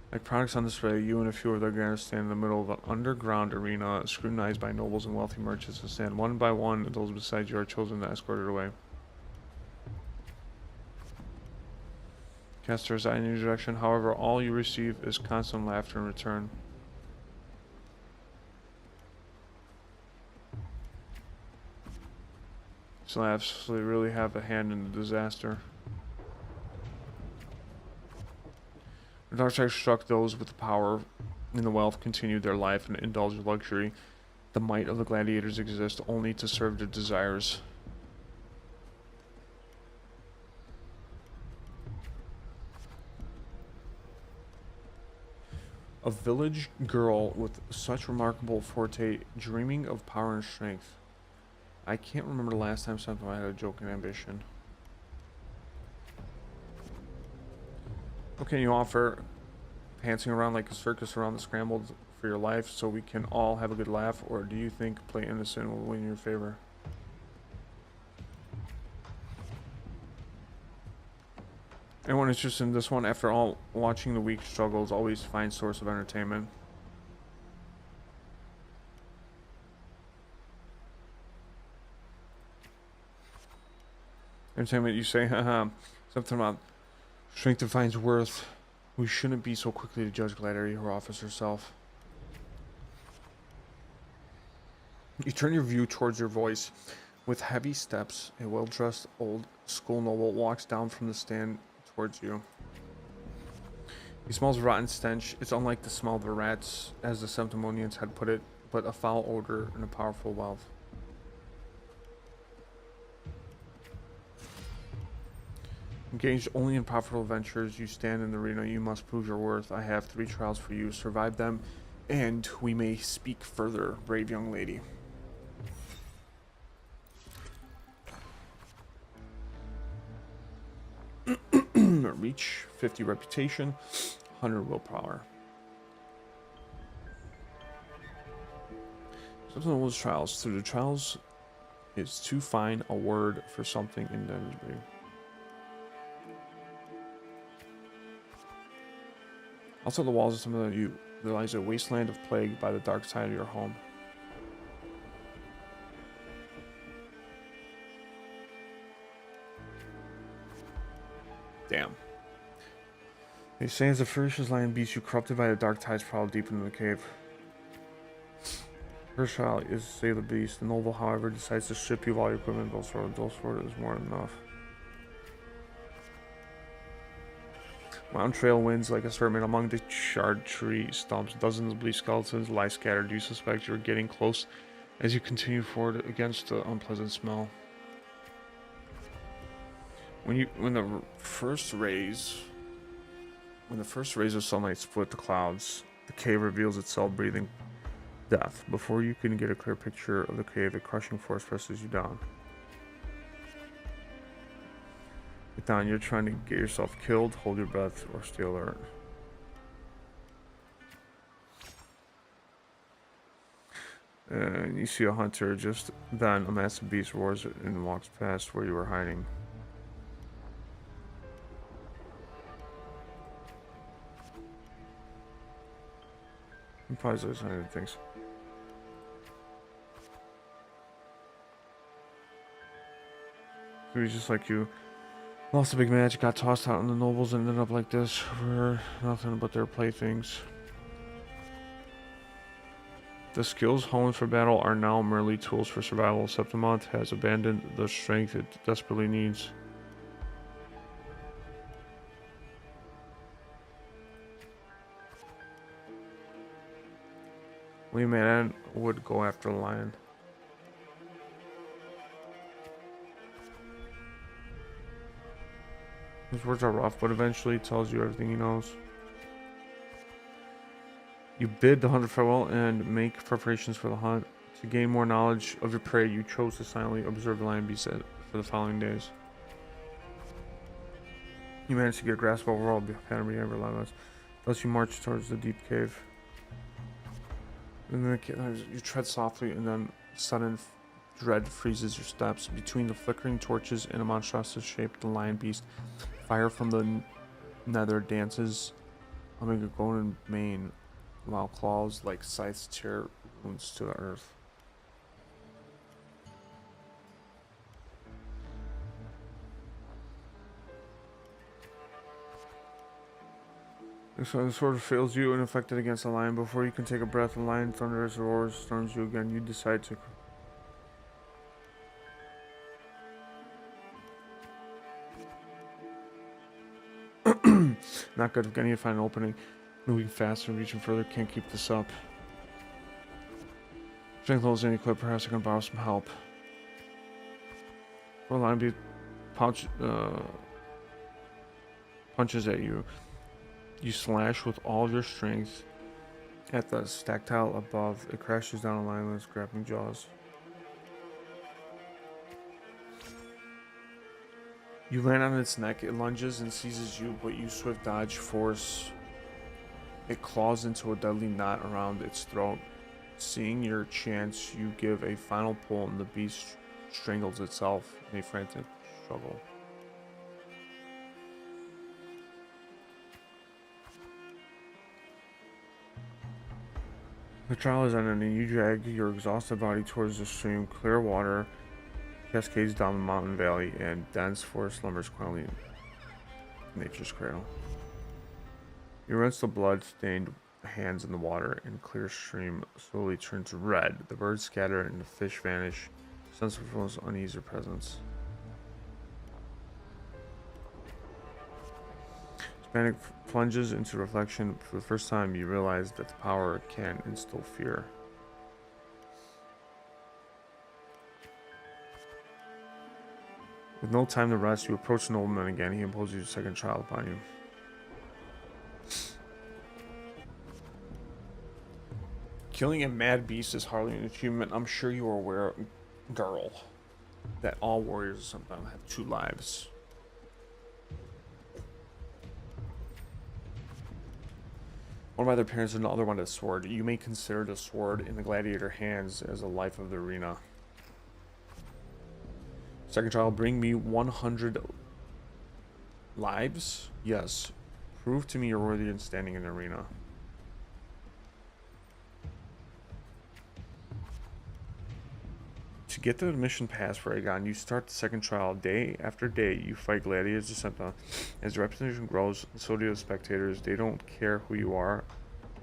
Like products on display, you and a few of their guys stand in the middle of an underground arena, scrutinized by nobles and wealthy merchants, and stand one by one. Those beside you are chosen to escort it away. Cast her eye in your direction. However, all you receive is constant laughter in return. These laughs, they really have a hand in the disaster. The dark side struck those with the power and the wealth continued their life and indulged luxury. The might of the gladiators exists only to serve their desires. A village girl with such remarkable forte, dreaming of power and strength. I can't remember the last time something I had a joke and ambition. What can you offer? Pantsing around like a circus around the scrambled for your life so we can all have a good laugh? Or do you think play innocent will win your favor? Anyone interested in this one? After all, watching the weak struggles always find source of entertainment. Entertainment, you say, haha. Something about strength defines worth. We shouldn't be so quickly to judge Gladiator, who offers herself. You turn your view towards your voice. With heavy steps, a well-dressed old school noble walks down from the stand towards you. He smells rotten stench. It's unlike the smell of the rats, as the Septimonians had put it, but a foul odor and a powerful wealth. Engaged only in profitable ventures, you stand in the arena, you must prove your worth. I have 3 trials for you. Survive them, and we may speak further, brave young lady. Reach 50 reputation, 100 willpower. Something of those trials. Through the trials is to find a word for something inevitably. Outside the walls of some of you, there lies a wasteland of plague by the dark side of your home. Damn. They say as the ferocious lion beats you, corrupted by the dark tides, prowl deep into the cave. First trial is to save the beast. The noble, however, decides to strip you of all your equipment. Dull sword is more than enough. Mountain trail winds like a serpent among the charred tree stumps. Dozens of bleak skeletons lie scattered. You suspect you're getting close as you continue forward against the unpleasant smell. when the first rays of sunlight split the clouds, the cave reveals itself, breathing death. Before you can get a clear picture of the cave, a crushing force presses you down. Get down, you're trying to get yourself killed, hold your breath, or stay alert. And you see a hunter. Just then, a massive beast roars and walks past where you were hiding. He probably those kind of things. He was just like you. Lost a big match, got tossed out, and the nobles ended up like this for nothing but their playthings. The skills honed for battle are now merely tools for survival. Septimont has abandoned the strength it desperately needs. Lee Man would go after the lion. His words are rough, but eventually he tells you everything he knows. You bid the hunter farewell and make preparations for the hunt. To gain more knowledge of your prey, you chose to silently observe the lion beast for the following days. You managed to get a grasp of overall pattern behavior levels. Thus you march towards the deep cave. And then you tread softly, and then sudden dread freezes your steps. Between the flickering torches and a monstrosity shaped the lion beast, fire from the nether dances, humming a golden mane, while claws like scythes tear wounds to the earth. So the sword fails you and affected against the lion. Before you can take a breath, the lion thunders, roars, storms you again. You decide to not good. Getting to find an opening, moving faster, reaching further. Can't keep this up. Strength levels any clip. Perhaps I can borrow some help. Well, lion beast punches at you. You slash with all of your strength at the stacked tile above. It crashes down a line with its grappling jaws. You land on its neck. It lunges and seizes you, but you swift dodge force. It claws into a deadly knot around its throat. Seeing your chance, you give a final pull, and the beast strangles itself in a frantic struggle. The trial is ended, and you drag your exhausted body towards the stream. Clear water cascades down the mountain valley, and dense forest slumbers quietly in nature's cradle. You rinse the blood-stained hands in the water, and clear stream slowly turns red. The birds scatter, and the fish vanish. Sense of feels unease your presence. Panic plunges into reflection. For the first time, you realize that the power can instill fear. With no time to rest, you approach the nobleman again. He imposes a second trial upon you. Killing a mad beast is hardly an achievement. I'm sure you are aware, girl, that all warriors sometimes have 2 lives. One by their parents and the other one a sword. You may consider the sword in the gladiator hands as the life of the arena. Second trial, bring me 100 lives? Yes. Prove to me you're worthy in standing in the arena. To get the mission pass for Aegon, you start the second trial. Day after day, you fight gladiators to Senta. As the reputation grows, so do the spectators. They don't care who you are,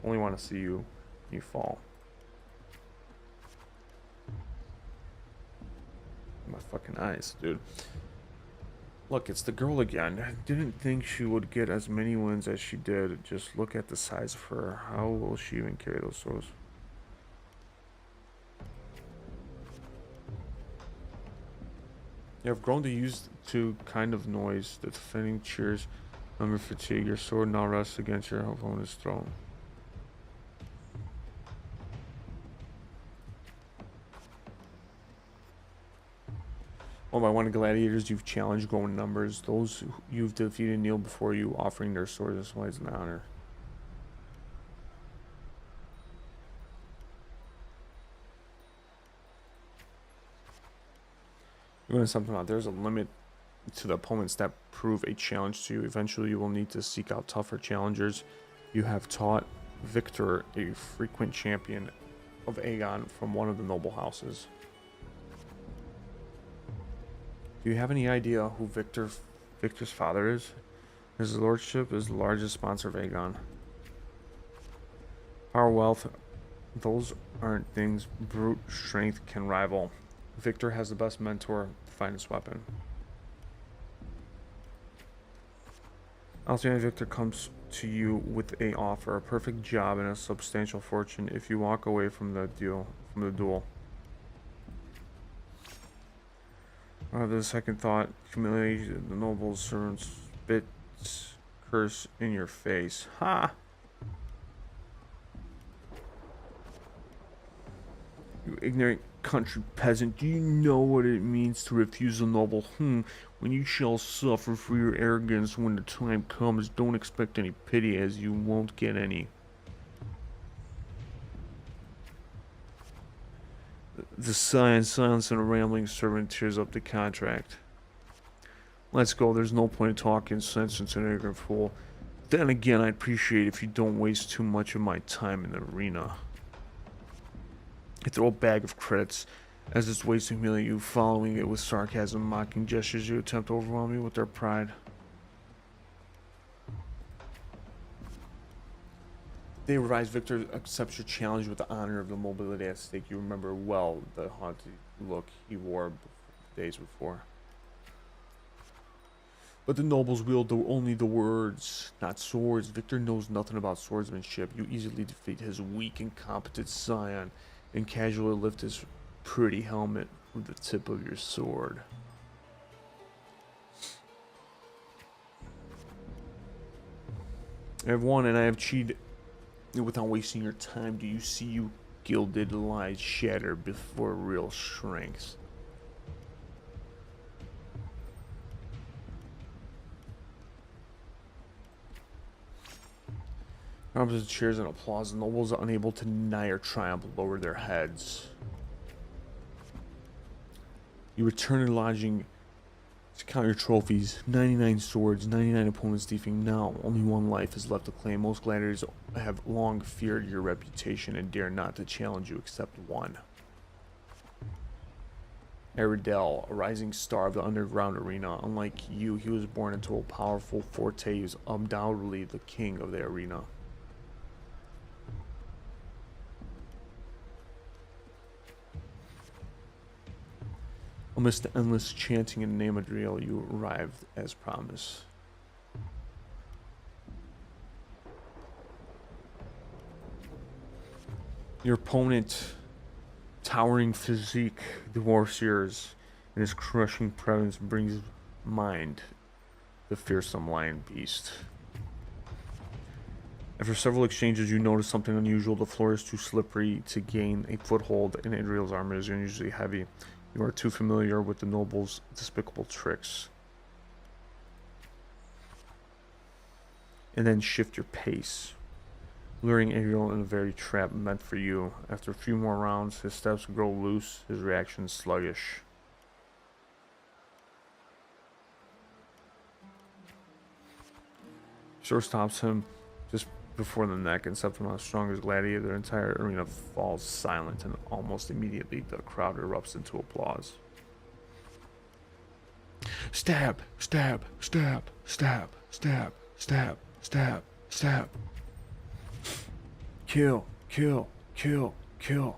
only want to see you fall. My fucking eyes, dude. Look, it's the girl again. I didn't think she would get as many wins as she did. Just look at the size of her. How will she even carry those swords? You have grown to use to kind of noise. The defending cheers number fatigue. Your sword now rests against your opponent's throne. One by one gladiators you've challenged grow in numbers. Those you've defeated kneel before you, offering their swords and slides in honor. You learn something about there's a limit to the opponents that prove a challenge to you. Eventually you will need to seek out tougher challengers. You have taught Victor, a frequent champion of Aegon from one of the noble houses. Do you have any idea who Victor's father is? His lordship is the largest sponsor of Aegon. Power, wealth, those aren't things brute strength can rival. Victor has the best mentor, the finest weapon. Alcian Victor comes to you with a offer, a perfect job and a substantial fortune if you walk away from the duel. The second thought, humiliate the noble servants, spit curse in your face. Ha! You ignorant country peasant, do you know what it means to refuse a noble? When you shall suffer for your arrogance when the time comes, don't expect any pity, as you won't get any. The silence and a rambling servant tears up the contract. Let's go, there's no point in talking sense into an ignorant fool. Then again, I'd appreciate if you don't waste too much of my time in the arena. I throw a bag of credits as it's ways to humiliate you, following it with sarcasm, mocking gestures. You attempt to overwhelm me with their pride. They realize Victor accepts your challenge with the honor of the mobility at stake. You remember well the haughty look he wore days before. But the nobles wield only the words, not swords. Victor knows nothing about swordsmanship. You easily defeat his weak, incompetent scion and casually lift his pretty helmet with the tip of your sword. I have won and I have cheated without wasting your time. Do you see you gilded lies shatter before real strength? Opposite cheers and applause. The nobles are unable to deny your triumph, lower their heads. You return to lodging to count your trophies. 99 swords, 99 opponents defeating. Now, only one life is left to claim. Most gladiators have long feared your reputation and dare not to challenge you except one. Aridel, a rising star of the underground arena. Unlike you, he was born into a powerful forte. He was undoubtedly the king of the arena. Amidst the endless chanting in the name of Driel, you arrived as promised. Your opponent, towering physique, dwarfs yours, and his crushing presence brings mind the fearsome lion beast. After several exchanges, you notice something unusual. The floor is too slippery to gain a foothold, and Adriel's armor is unusually heavy. You are too familiar with the noble's despicable tricks. And then shift your pace, luring Adriel in a very trap meant for you. After a few more rounds, his steps grow loose, his reaction sluggish. Sword stops him just before the neck, and steps on the strongest gladiator. The entire arena falls silent, and almost immediately the crowd erupts into applause. Stab, stab, stab, stab, stab, stab, stab, stab. Kill, kill, kill, kill.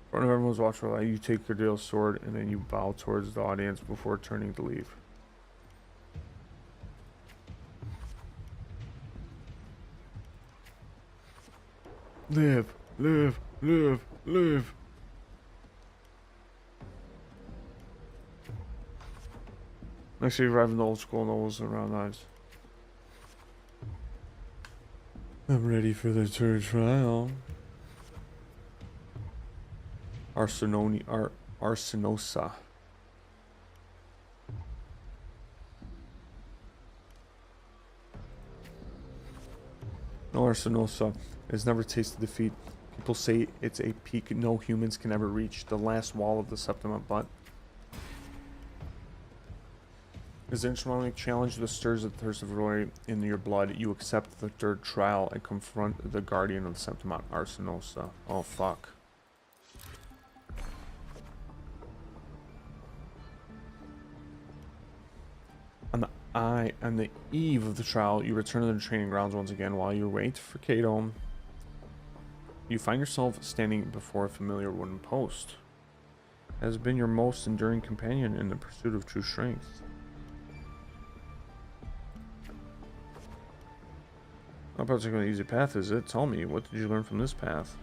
In front of everyone's watchful eye, you take Adriel's sword and then you bow towards the audience before turning to leave. Live, live, live, live. Next, you arrive in the old school novels and round knives. I'm ready for the third trial. Arsenosa. No, Arsenosa has never tasted defeat. People say it's a peak no humans can ever reach, the last wall of the Septima, but as an insurmountable challenge that stirs the thirst of glory in your blood, you accept the third trial and confront the guardian of the Septima, Arsenosa. Oh, fuck. On the eve of the trial, you return to the training grounds once again. While you wait for Kato, you find yourself standing before a familiar wooden post. It has been your most enduring companion in the pursuit of true strength. Not a particularly easy path, is it? Tell me, what did you learn from this path?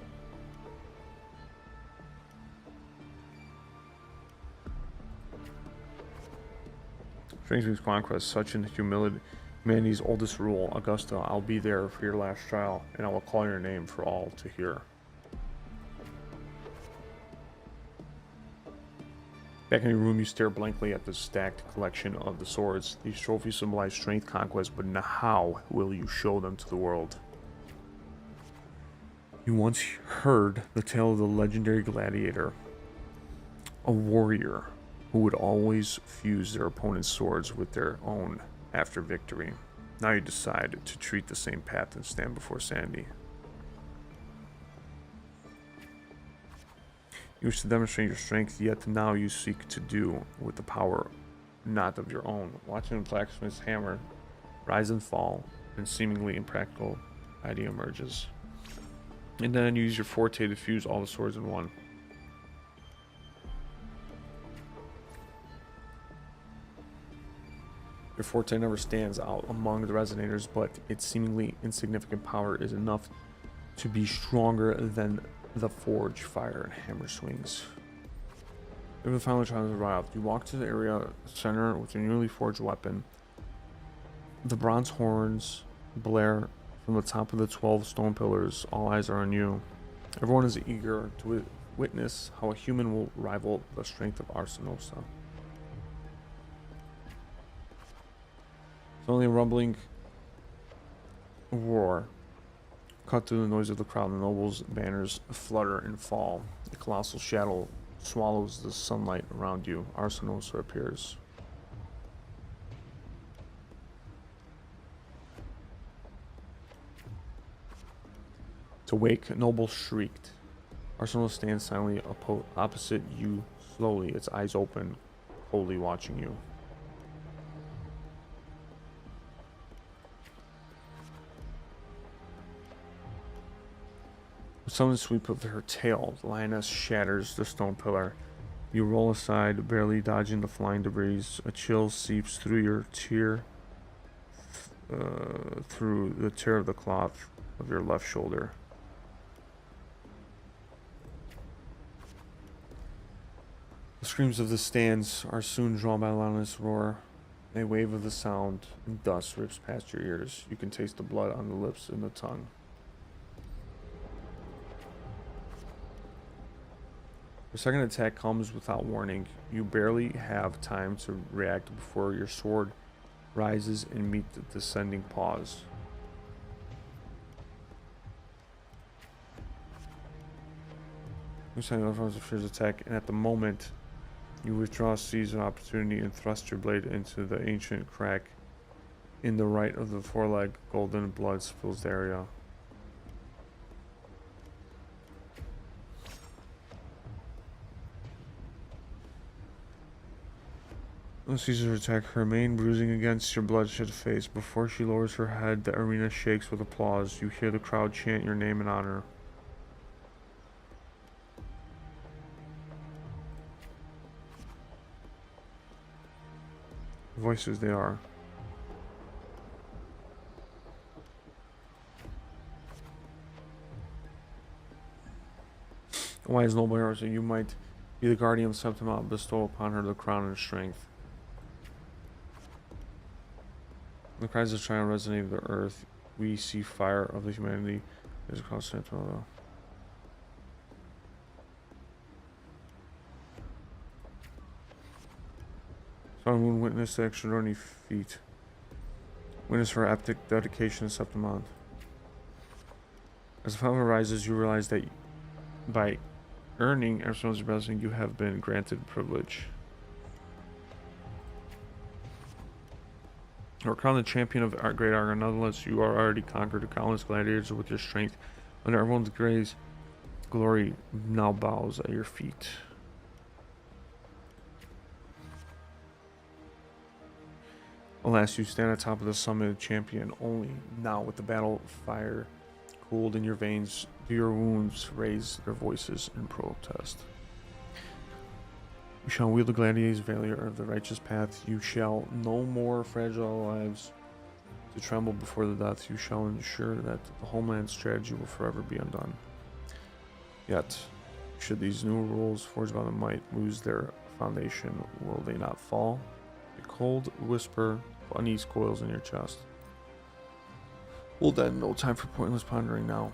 Strength means conquest, such in humanity's oldest rule. Augusta, I'll be there for your last trial, and I will call your name for all to hear. Back in your room, you stare blankly at the stacked collection of the swords. These trophies symbolize strength, conquest, but now how will you show them to the world? You once heard the tale of the legendary gladiator, a warrior who would always fuse their opponent's swords with their own after victory. Now you decide to treat the same path and stand before Sandy. You wish to demonstrate your strength, yet now you seek to do with the power not of your own. Watching the blacksmith's hammer rise and fall, and seemingly impractical idea emerges. And then you use your forte to fuse all the swords in one. Your forte never stands out among the resonators, but its seemingly insignificant power is enough to be stronger than the forge fire and hammer swings. After the final trial has arrived, you walk to the area center with your newly forged weapon. The bronze horns blare from the top of the 12 stone pillars. All eyes are on you. Everyone is eager to witness how a human will rival the strength of Arsenosa. Suddenly a rumbling roar cut through the noise of the crowd. The nobles' banners flutter and fall. A colossal shadow swallows the sunlight around you. Arsenosa appears. To wake, a noble shrieked. Arsenosa stands silently opposite you slowly, its eyes open, coldly watching you. With a sudden sweep of her tail, the lioness shatters the stone pillar. You roll aside, barely dodging the flying debris. A chill seeps through your through the tear of the cloth of your left shoulder. The screams of the stands are soon drawn by a lioness roar. A wave of the sound and dust rips past your ears. You can taste the blood on the lips and the tongue. The second attack comes without warning. You barely have time to react before your sword rises and meets the descending paws. You send off the first attack, and at the moment you withdraw, seize an opportunity, and thrust your blade into the ancient crack in the right of the foreleg. Golden blood spills the area. Sees her attack, her mane bruising against your bloodshed face. Before she lowers her head, the arena shakes with applause. You hear the crowd chant your name and honor. Voices they are. wise noble hero, so you might be the guardian of Septima, bestow upon her the crown and strength. The cries of triumph resonate with the earth. We see fire of the humanity is across Septima. Sun Moon witnessed the extraordinary feat. Witness her epic dedication to Septimon. As the fountain rises, you realize that by earning everyone's blessing, you have been granted privilege. You are crowned the champion of our great Argon. Nonetheless, you are already conquered the countless gladiators with your strength. Under everyone's grace, glory now bows at your feet. Alas, you stand atop of the summit, champion only. Now, with the battle fire cooled in your veins, do your wounds raise their voices in protest? You shall wield the gladiator's valor of the righteous path. You shall no more fragile lives to tremble before the death. You shall ensure that the homeland strategy will forever be undone. Yet, should these new rules forged by the might lose their foundation, will they not fall? A cold whisper of unease coils in your chest. Well then, no time for pointless pondering now.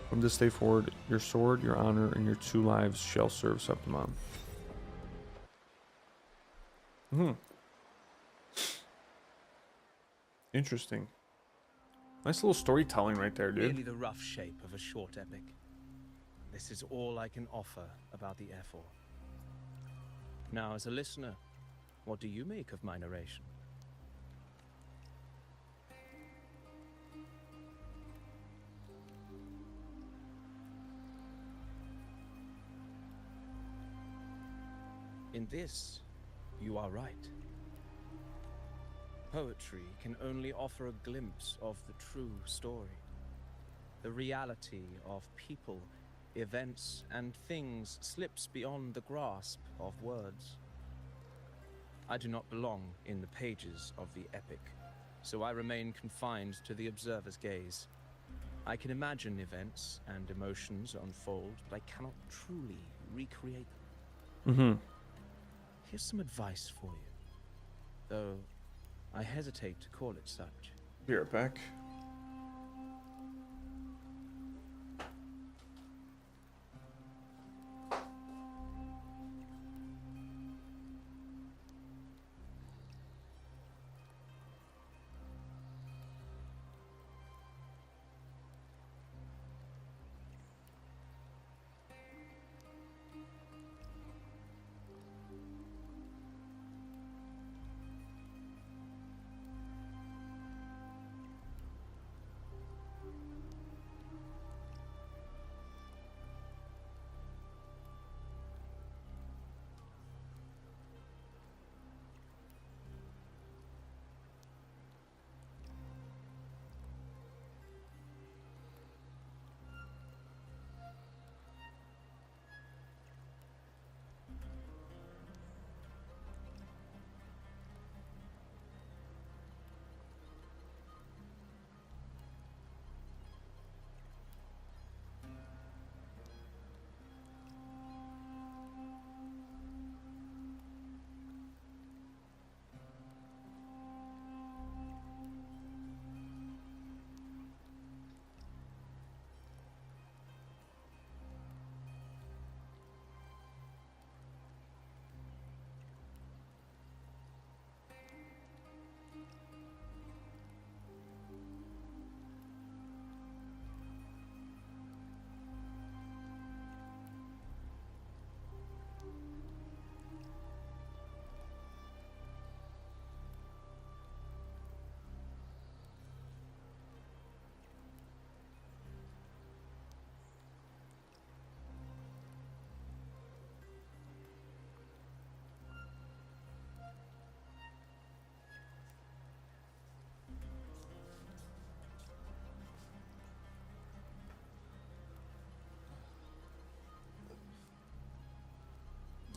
From this day forward, your sword, your honor, and your 2 lives shall serve Septimon. Interesting. Nice little storytelling right there, dude. Merely the rough shape of a short epic. This is all I can offer about the Airfor. Now, as a listener, what do you make of my narration? In this, you are right. Poetry can only offer a glimpse of the true story. The reality of people, events, and things slips beyond the grasp of words. I do not belong in the pages of the epic, so I remain confined to the observer's gaze. I can imagine events and emotions unfold, but I cannot truly recreate them. Here's some advice for you, though I hesitate to call it such. Be right back.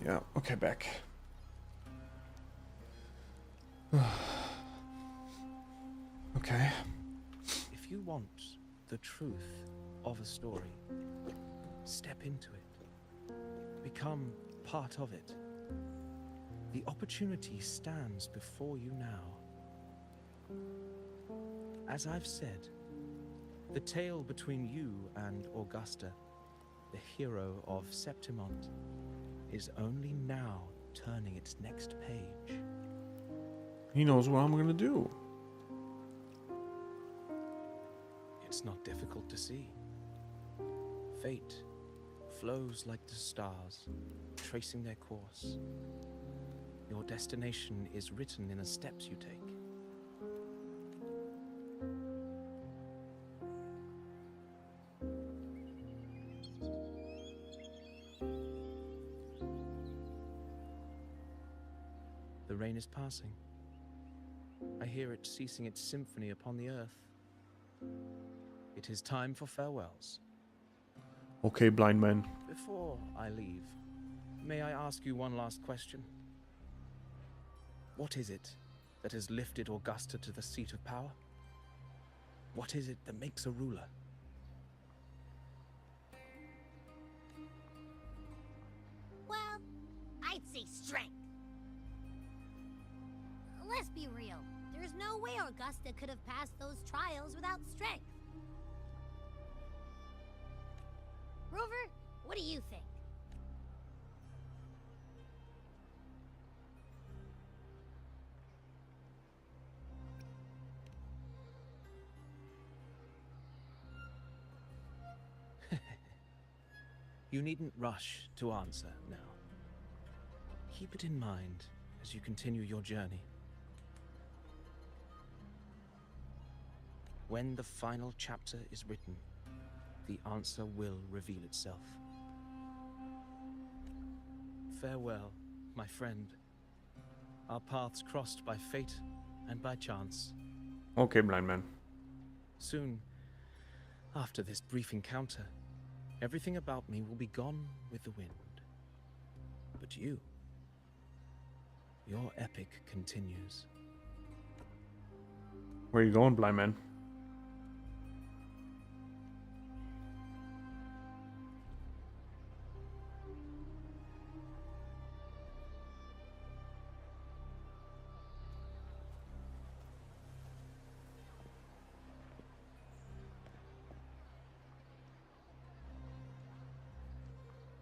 Yeah, okay, back. Okay. If you want the truth of a story, Step into it. Become part of it. The opportunity stands before you now. As I've said, the tale between you and Augusta, the hero of Septimont, is only now turning its next page. He knows what I'm gonna do. It's not difficult to see. Fate flows like the stars, tracing their course. Your destination is written in the steps you take. The rain is passing. I hear it ceasing its symphony upon the earth. It is time for farewells. Okay, blind man. Before I leave, may I ask you one last question? What is it that has lifted Augusta to the seat of power? What is it that makes a ruler? Well, I'd say strength. Let's be real. There's no way Augusta could have passed those trials without strength. Rover, what do you think? You needn't rush to answer now. Keep it in mind as you continue your journey. When the final chapter is written, the answer will reveal itself. Farewell, my friend. Our paths crossed by fate and by chance. Okay, blind man. Soon, after this brief encounter, everything about me will be gone with the wind. But you, your epic continues. Where are you going, blind man?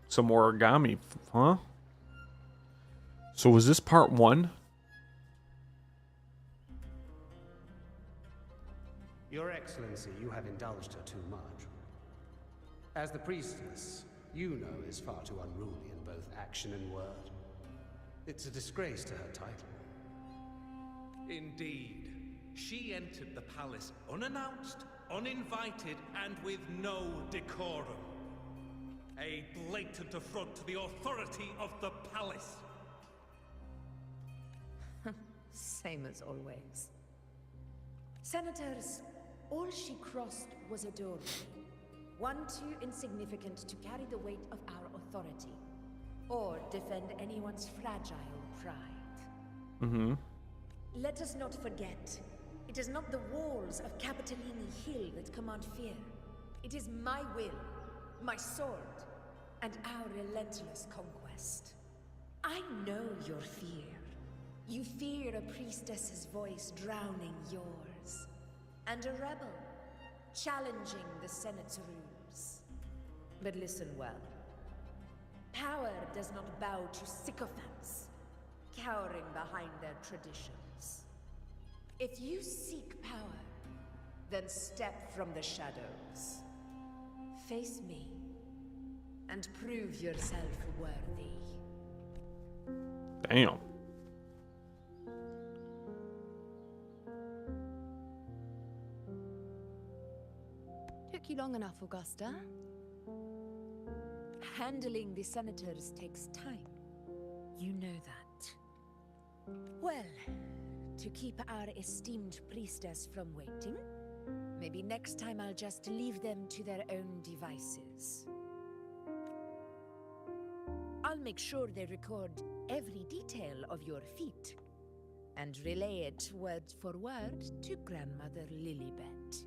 Some more origami, huh? So was this part 1? Your Excellency, you have indulged her too much. As the priestess, you know is far too unruly in both action and word. It's a disgrace to her title. Indeed. She entered the palace unannounced, uninvited, and with no decorum. A blatant affront to the authority of the palace. Same as always. Senators, all she crossed was a doorway. One too insignificant to carry the weight of our authority, or defend anyone's fragile pride. Mm-hmm. Let us not forget, it is not the walls of Capitolini Hill that command fear. It is my will, my sword, and our relentless conquest. I know your fear. You fear a priestess's voice drowning yours, and a rebel challenging the Senate's rules. But listen well. Power does not bow to sycophants, cowering behind their traditions. If you seek power, then step from the shadows. Face me, and prove yourself worthy. Damn. Took you long enough, Augusta. Handling the senators takes time. You know that. Well, to keep our esteemed priestess from waiting, maybe next time I'll just leave them to their own devices. I'll make sure they record every detail of your feat, and relay it word for word to Grandmother Lilibet.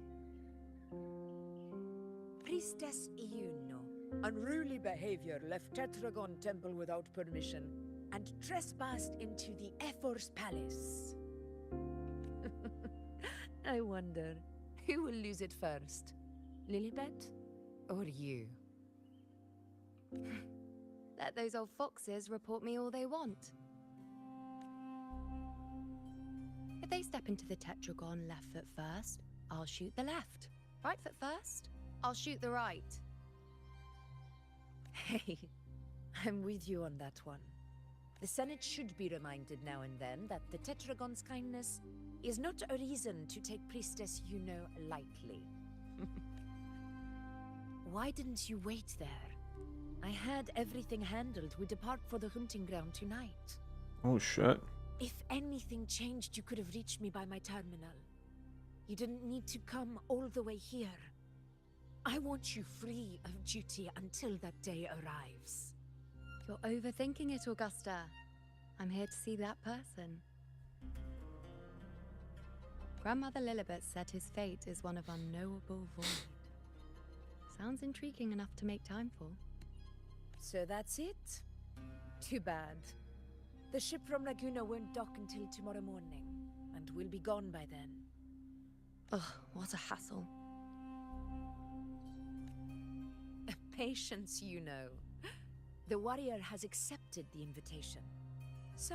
Priestess Iuno, Unruly behavior left Tetragon Temple without permission and trespassed into the Ephor's palace. I wonder, who will lose it first? Lilibet or you? Let those old foxes report me all they want. If they step into the tetragon left foot first, I'll shoot the left. Right foot first, I'll shoot the right. Hey, I'm with you on that one. The Senate should be reminded now and then that the Tetragon's kindness is not a reason to take Priestess Yuno lightly. Why didn't you wait there? I had everything handled. We depart for the hunting ground tonight. Oh shit. If anything changed, you could have reached me by my terminal. You didn't need to come all the way here. I want you free of duty until that day arrives. You're overthinking it, Augusta. I'm here to see that person. Grandmother Lilibet said his fate is one of unknowable void. Sounds intriguing enough to make time for. So that's it? Too bad. The ship from Laguna won't dock until tomorrow morning, and we'll be gone by then. Ugh, what a hassle. Patience, you know. The warrior has accepted the invitation. So,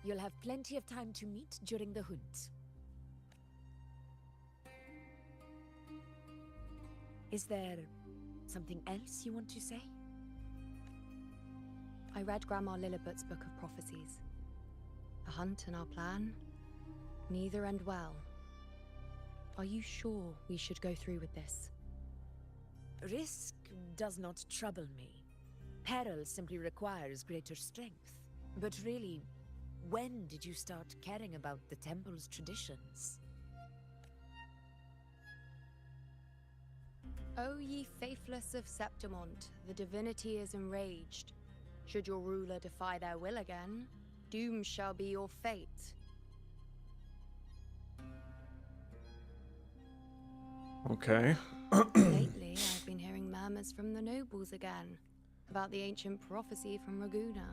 you'll have plenty of time to meet during the hunt. Is there something else you want to say? I read Grandma Lilibet's Book of Prophecies. The hunt and our plan, neither end well. Are you sure we should go through with this? Risk does not trouble me. Peril simply requires greater strength. But really, when did you start caring about the temple's traditions? O ye faithless of Septimont, the divinity is enraged. Should your ruler defy their will again, doom shall be your fate. Okay. Lately, I've been hearing murmurs from the nobles again about the ancient prophecy from Raguna.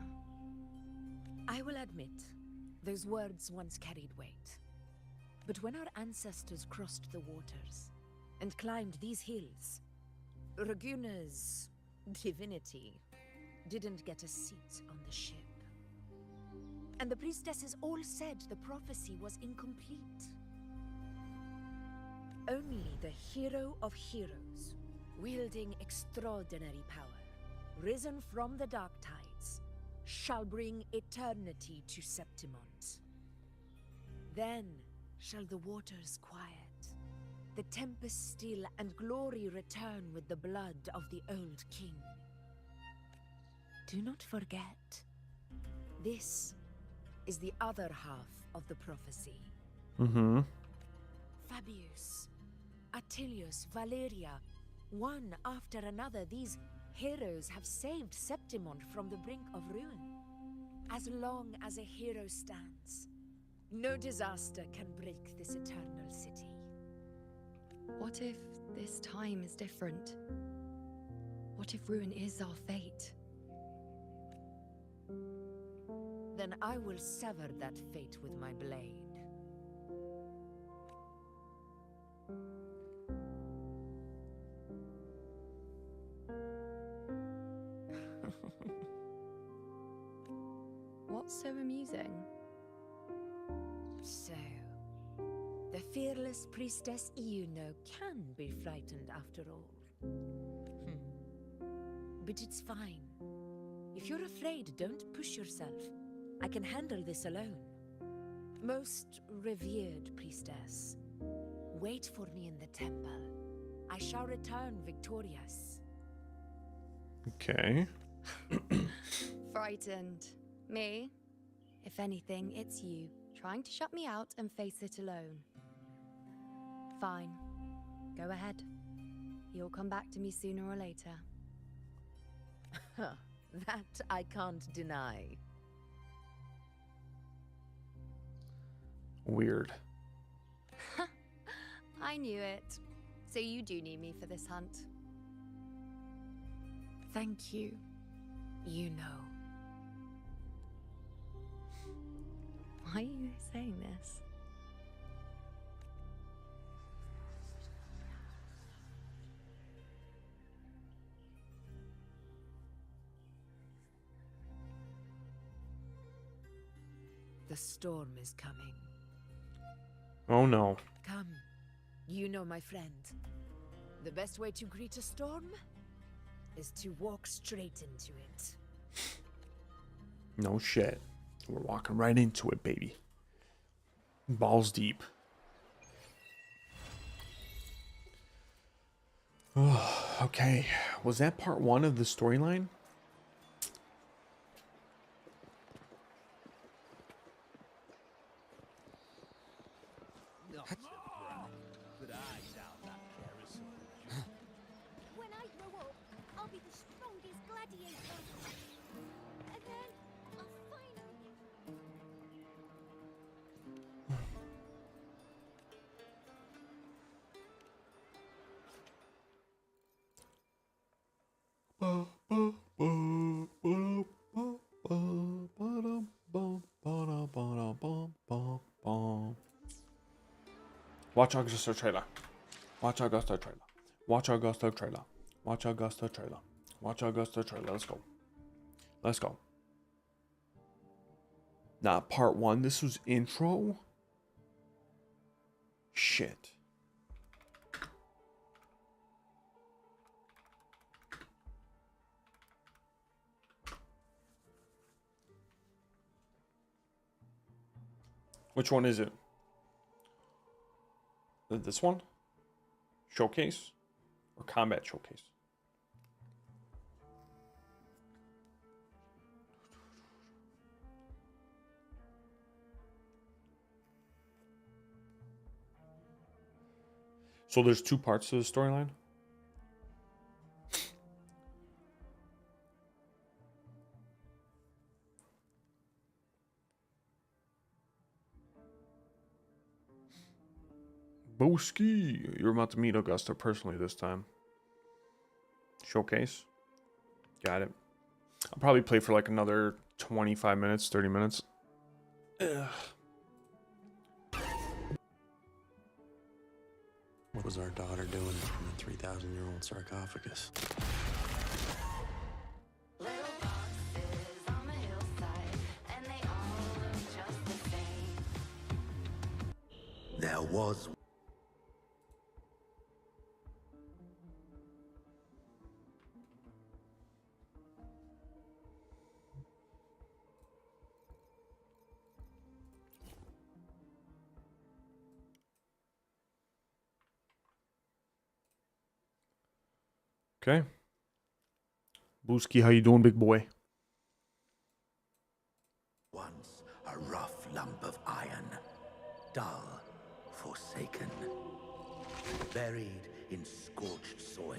I will admit, those words once carried weight. But when our ancestors crossed the waters and climbed these hills, Raguna's divinity didn't get a seat on the ship. And the priestesses all said the prophecy was incomplete. Only the hero of heroes, wielding extraordinary power, risen from the dark tides, shall bring eternity to Septimont. Then shall the waters quiet, the tempest still, and glory return with the blood of the old king. Do not forget, this is the other half of the prophecy. Mm-hmm. Fabius, Attilius, Valeria, one after another, these heroes have saved Septimont from the brink of ruin. As long as a hero stands, no disaster can break this eternal city. What if this time is different? What if ruin is our fate? Then I will sever that fate with my blade. What's so amusing? So, the fearless priestess Yuno can be frightened after all. But it's fine. If you're afraid, don't push yourself. I can handle this alone. Most revered priestess, wait for me in the temple. I shall return victorious. Okay. Frightened. Me? If anything, it's you, trying to shut me out and face it alone. Fine. Go ahead. You'll come back to me sooner or later. That I can't deny. Weird. I knew it. So you do need me for this hunt. Thank you. You know. Why are you saying this? The storm is coming. Oh no. Come. You know my friend. The best way to greet a storm is to walk straight into it. No shit. We're walking right into it, baby. Balls deep. Oh, okay. Was that part 1 of the storyline? When I grow up, I'll be the strongest gladiator. And then I'll finally... Watch Augusta trailer. Watch Augusta trailer. Watch Augusta trailer. Watch Augusta trailer. Watch Augusta trailer. Let's go. Let's go. Not part 1. This was intro. Shit. Which one is it? This one? Showcase? Or combat showcase? So there's 2 parts to the storyline? Boski, you're about to meet Augusta personally this time. Showcase. Got it. I'll probably play for like another 25 minutes, 30 minutes. Ugh. What was our daughter doing in the 3,000-year-old sarcophagus? There was... Okay. Booski, how you doing, big boy? once a rough lump of iron, dull, forsaken, buried in scorched soil,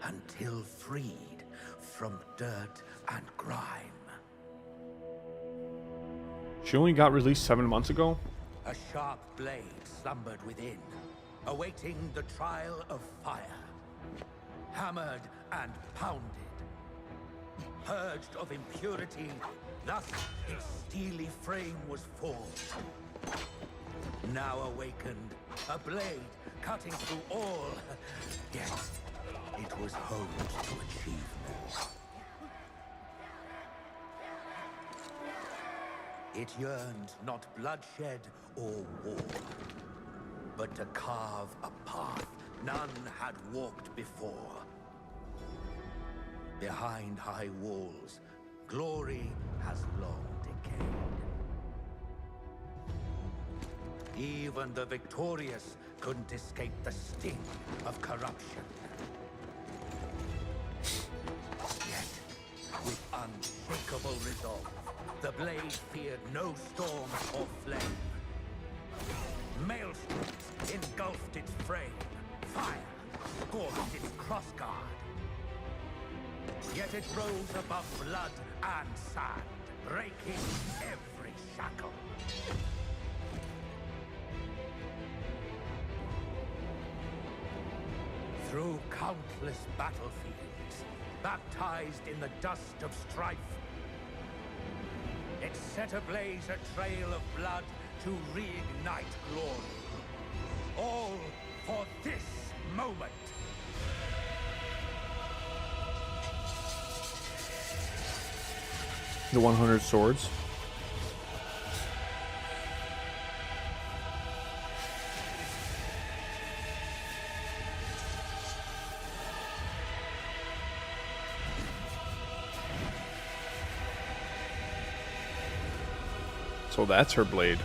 until freed from dirt and grime. She only got released 7 months ago? A sharp blade slumbered within, awaiting the trial of fire. Hammered and pounded, purged of impurity, thus its steely frame was forged. Now awakened, a blade cutting through all, yet it was honed to achieve more. It yearned not bloodshed or war, but to carve a path none had walked before. Behind high walls, glory has long decayed. Even the victorious couldn't escape the sting of corruption. Yet, with unshakable resolve, the blade feared no storm or flame. Maelstroms engulfed its frame. Fire scorched its crossguard. Yet it rose above blood and sand, breaking every shackle. Through countless battlefields, baptized in the dust of strife, it set ablaze a trail of blood to reignite glory. All for this moment. The 100 swords. So that's her blade.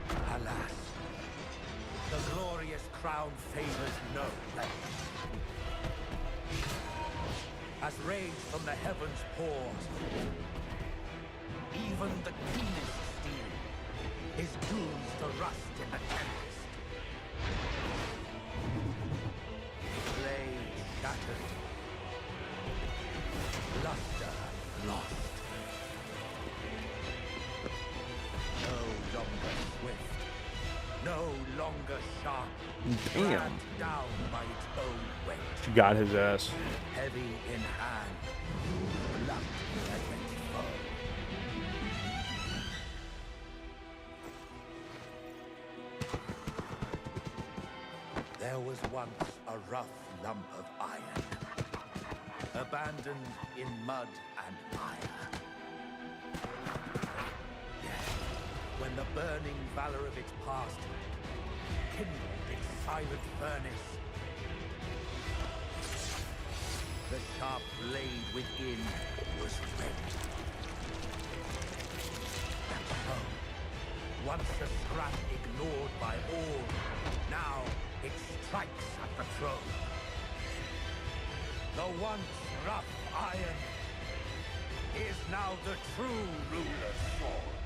Alas, the glorious crown favors no blemish. As rage from the heavens pours, even the keenest steel is doomed to rust in the tempest. Blade shattered, luster lost. No longer swift, no longer sharp. Damn. Dragged down by its own weight. She got his ass. Heavy in hand, blunt against foe. There was once a rough lump of iron, abandoned in mud and mire. Yet, when the burning valor of its past kindled its silent furnace, the sharp blade within was rent. And so, once a scrap ignored by all, now it strikes at the throne. The once rough iron is now the true ruler's sword.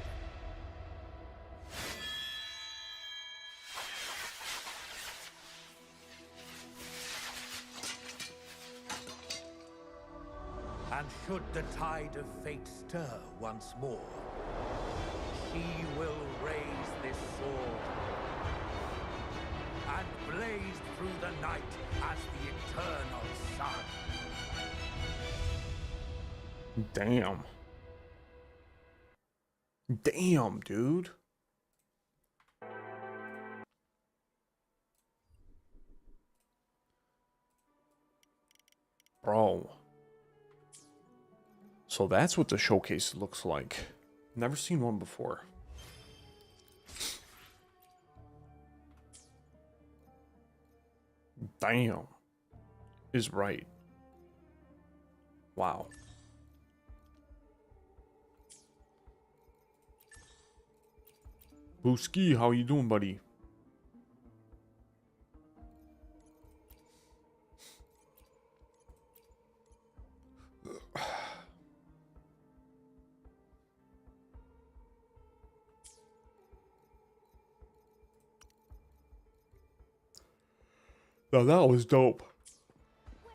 And should the tide of fate stir once more, she will raise this sword and blaze through the night as the eternal sun. Damn. Damn, dude. Bro. So that's what the showcase looks like. Never seen one before. Damn. Is right. Wow. Booski, how you doing, buddy? Now that was dope.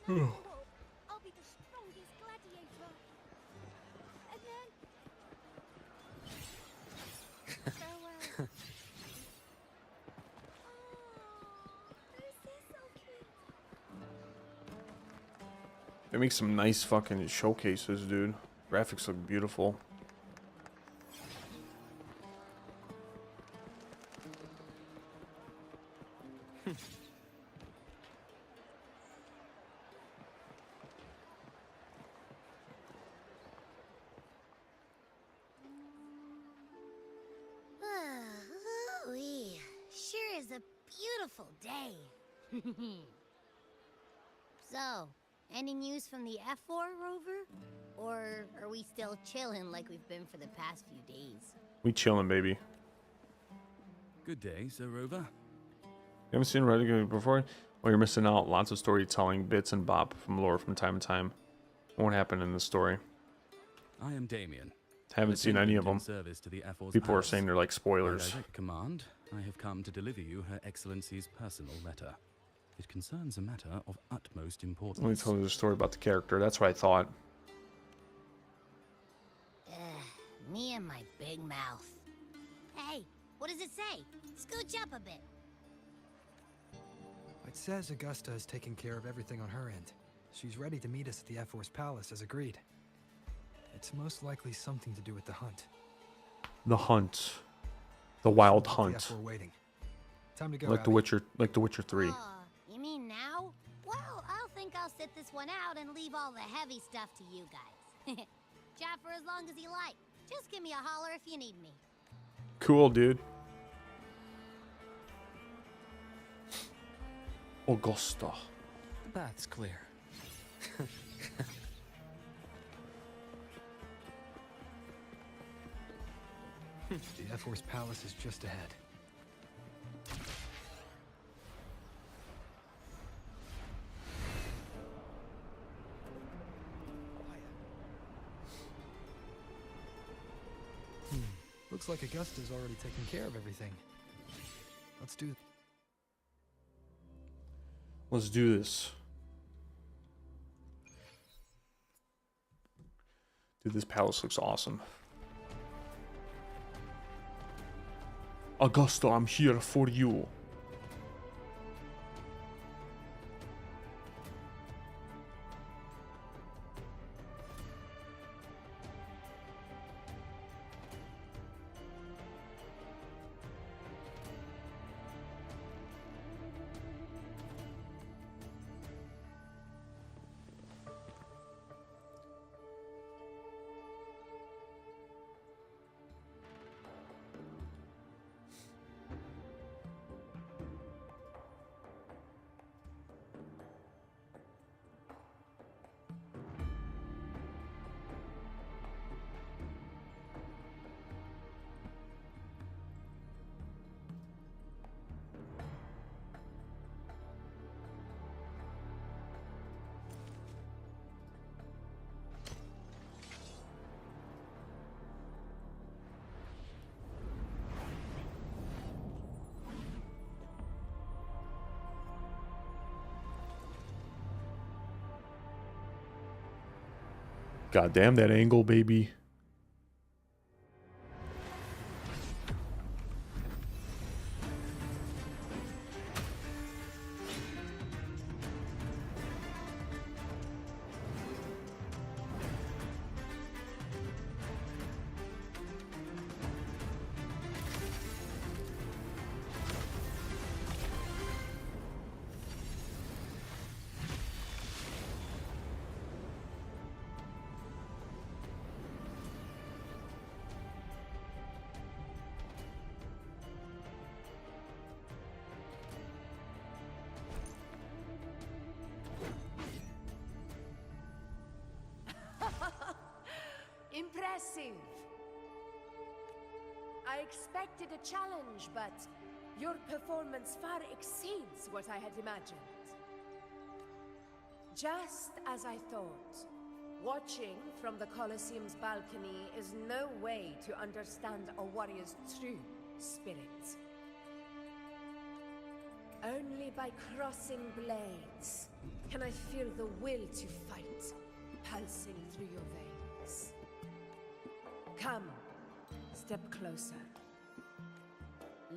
When I grow up, I'll be the strongest gladiator. And then... farewell. Oh, this is so cute. They make some nice fucking showcases, dude. Graphics look beautiful. Ooh-wee. Sure is a beautiful day. So, any news from the F4 rover? Or are we still chilling like we've been for the past few days? We chilling, baby. Good day, Sir Rover. You haven't seen Renegade before? Well, you're missing out. Lots of storytelling, bits and bop from lore from time to time. Won't happen in the story. I am Damien. Haven't seen any of them. Service to the F4's People are palace. saying they're like By spoilers. direct command, I have come to deliver you Her Excellency's personal letter. It concerns a matter of utmost importance. Let me tell you the story about the character. That's what I thought. Me and my big mouth. Hey, what does it say? Scooch up a bit. It says Augusta is taking care of everything on her end. She's ready to meet us at the F-Force Palace as agreed. It's most likely something to do with the hunt. The hunt. The wild The hunt. F-4 waiting. Time to go, Like Abby. The Witcher 3. You mean now? Well, I'll think I'll sit this one out and leave all the heavy stuff to you guys. Chat for as long as you like. Just give me a holler if you need me. Cool, dude. Augusta. The path's clear. The F-Force Palace is just ahead. Looks like Augusta's already taken care of everything. Let's do... Let's do this. Dude, this palace looks awesome. Augusta, I'm here for you. God damn that angle, baby. Impressive. I expected a challenge, but your performance far exceeds what I had imagined. Just as I thought, watching from the Colosseum's balcony is no way to understand a warrior's true spirit. Only by crossing blades can I feel the will to fight pulsing through your veins. Come, step closer.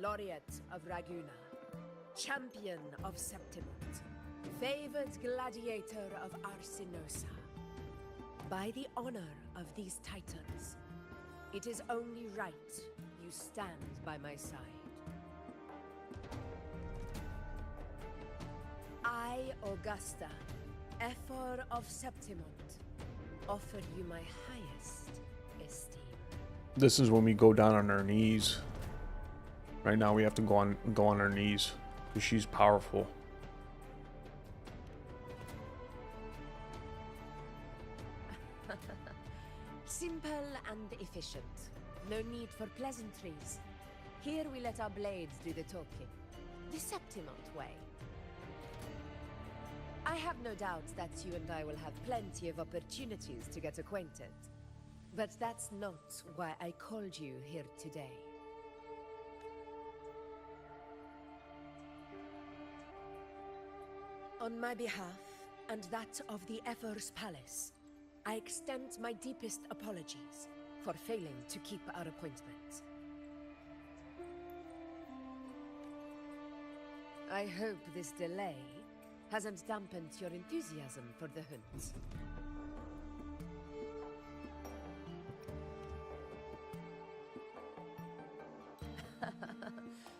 Laureate of Raguna, champion of Septimont, favored gladiator of Arsinosa. By the honor of these titles, it is only right you stand by my side. I, Augusta, Ephor of Septimont, offer you my highest esteem. This is when we go down on our knees. Right now we have to go on our knees because she's powerful. Simple and efficient. No need for pleasantries. Here we let our blades do the talking. The Septimont way. I have no doubt that you and I will have plenty of opportunities to get acquainted. But that's not why I called you here today. On my behalf, and that of the Ephor's Palace, I extend my deepest apologies for failing to keep our appointment. I hope this delay hasn't dampened your enthusiasm for the hunt.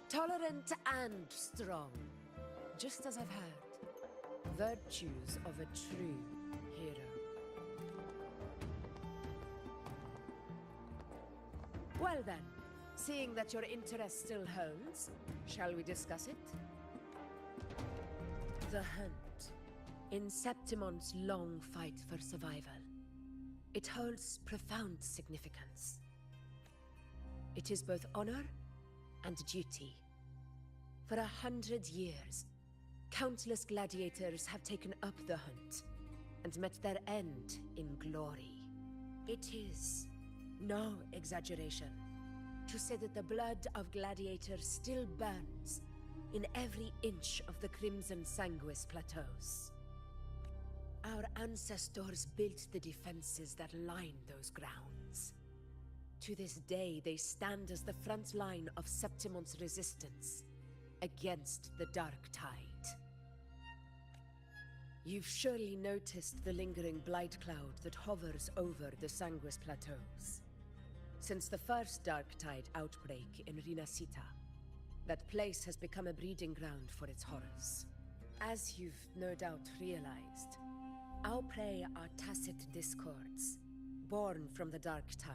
Tolerant and strong, just as I've heard. Virtues of a true hero. Well then, seeing that your interest still holds, shall we discuss it? The hunt. In Septimon's long fight for survival, it holds profound significance. It is both honor and duty. For 100 years, countless gladiators have taken up the hunt and met their end in glory. It is no exaggeration to say that the blood of gladiators still burns in every inch of the Crimson Sanguis Plateaus. Our ancestors built the defenses that line those grounds. To this day, they stand as the front line of Septimon's resistance against the Dark Tide. You've surely noticed the lingering blight cloud that hovers over the Sanguis Plateaus. Since the first Dark Tide outbreak in Rinasita, that place has become a breeding ground for its horrors. As you've no doubt realized, our prey are tacit discords, born from the Dark Tide.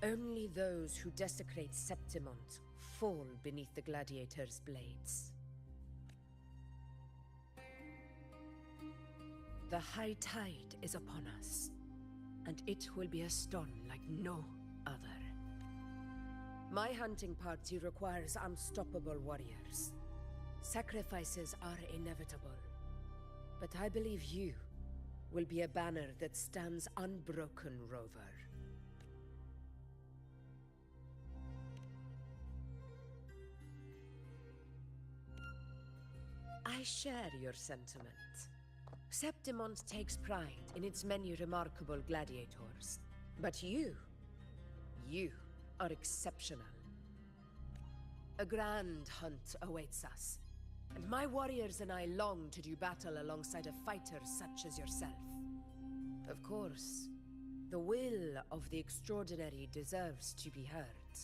Only those who desecrate Septimont fall beneath the gladiators' blades. The high tide is upon us, and it will be a storm like no other. My hunting party requires unstoppable warriors. Sacrifices are inevitable, but I believe you will be a banner that stands unbroken, Rover. I share your sentiment. Septimont takes pride in its many remarkable gladiators. But you are exceptional. A grand hunt awaits us, and my warriors and I long to do battle alongside a fighter such as yourself. Of course, the will of the extraordinary deserves to be heard.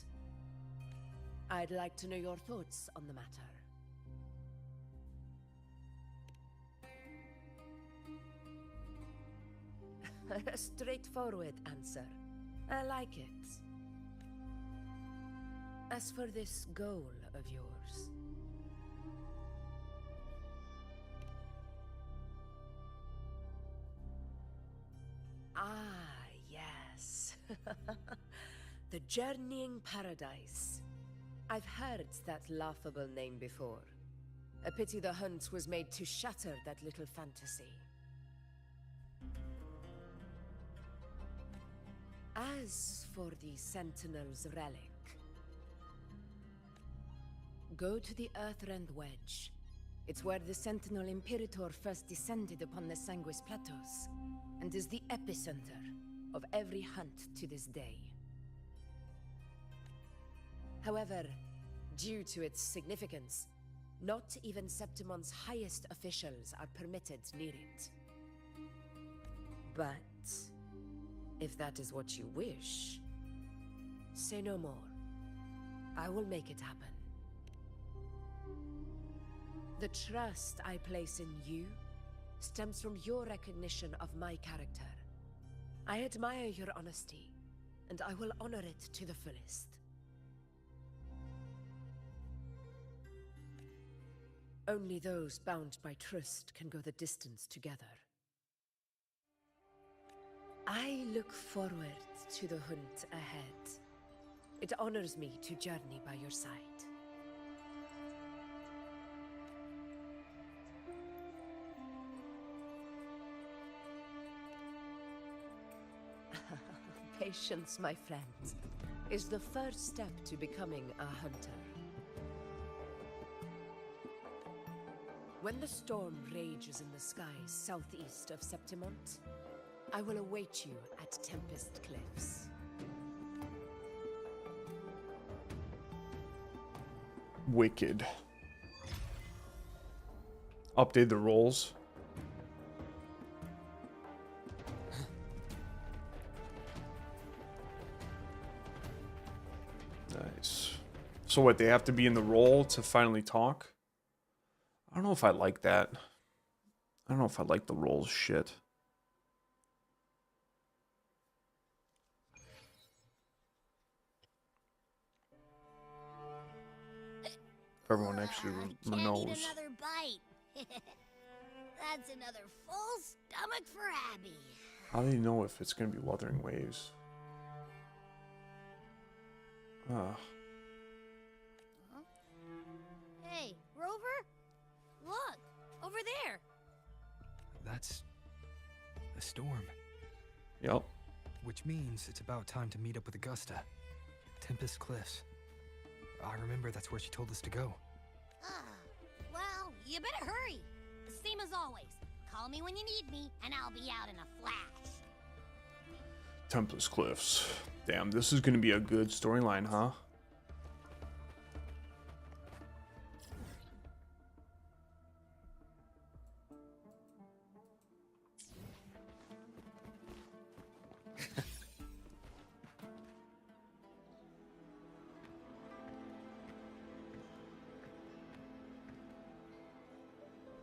I'd like to know your thoughts on the matter. A straightforward answer. I like it. As for this goal of yours... Ah, yes. The Journeying Paradise. I've heard that laughable name before. A pity the hunt was made to shatter that little fantasy. As for the Sentinel's relic, go to the Earthrend Wedge. It's where the Sentinel Imperator first descended upon the Sanguis Plateaus, and is the epicenter of every hunt to this day. However, due to its significance, not even Septimon's highest officials are permitted near it. But if that is what you wish, say no more. I will make it happen. The trust I place in you stems from your recognition of my character. I admire your honesty, and I will honor it to the fullest. Only those bound by trust can go the distance together. I look forward to the hunt ahead. It honors me to journey by your side. Patience, my friend, is the first step to becoming a hunter. When the storm rages in the skies southeast of Septimont, I will await you at Tempest Cliffs. Wicked. Update the roles. Nice. So what, they have to be in the role to finally talk? I don't know if I like that. I don't know if I like the roles shit. Everyone actually Can't knows. eat another bite. That's another full stomach for Abby. How do you know if it's gonna be Wuthering Waves? Ah. Hey, Rover? Look, over there. That's a storm. Yep. Which means it's about time to meet up with Augusta. Tempest Cliffs. I remember that's where she told us to go. Well, you better hurry. Same as always. Call me when you need me, and I'll be out in a flash. Tempest Cliffs. Damn, this is gonna be a good storyline, huh?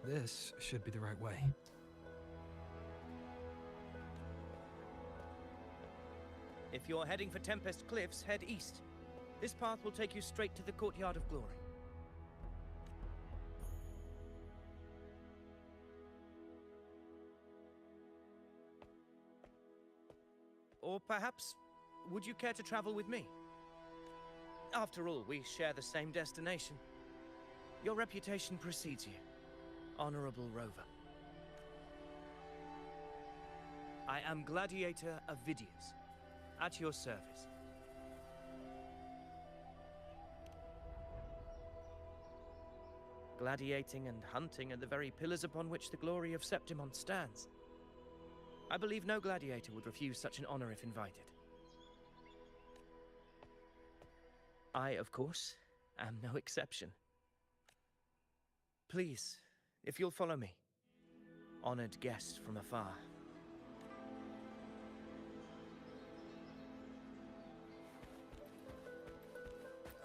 This should be the right way. If you're heading for Tempest Cliffs, head east. This path will take you straight to the Courtyard of Glory. Or perhaps, would you care to travel with me? After all, we share the same destination. Your reputation precedes you, Honorable Rover. I am Gladiator of Vidius, at your service. Gladiating and hunting are the very pillars upon which the glory of Septimon stands. I believe no gladiator would refuse such an honor if invited. I, of course, am no exception. Please, if you'll follow me, honored guest from afar.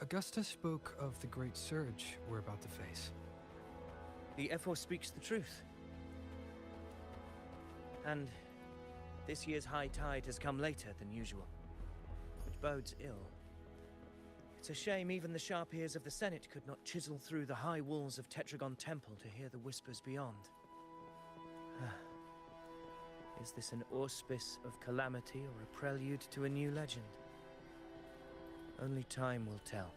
Augusta spoke of the great surge we're about to face. The Ephor speaks the truth. And this year's high tide has come later than usual, which bodes ill. It's a shame even the sharp ears of the Senate could not chisel through the high walls of Tetragon Temple to hear the whispers beyond. Is this an auspice of calamity or a prelude to a new legend? Only time will tell.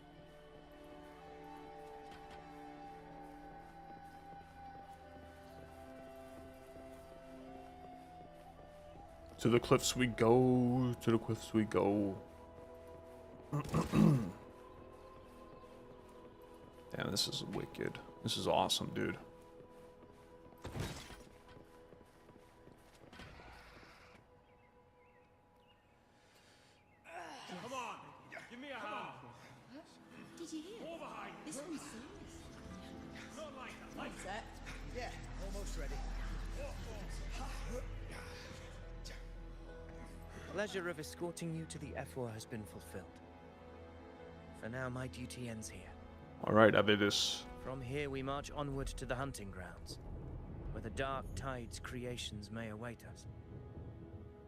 To the cliffs we go, to the cliffs we go. Damn, this is wicked. This is awesome, dude. Come on, give me a hand. Did you hear? Over high. This one's serious. Not like that. Like Set. Yeah, almost ready. Pleasure of escorting you to the Ephor has been fulfilled. For now, my duty ends here. Alright, Avidus. From here, we march onward to the hunting grounds, where the dark tide's creations may await us.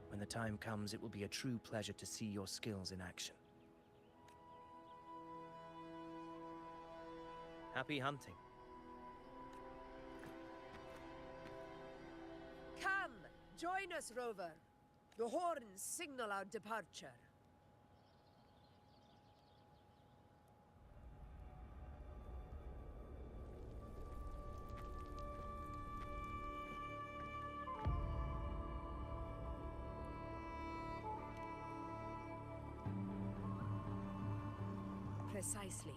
When the time comes, it will be a true pleasure to see your skills in action. Happy hunting. Come, join us, Rover. The horns signal our departure. Precisely.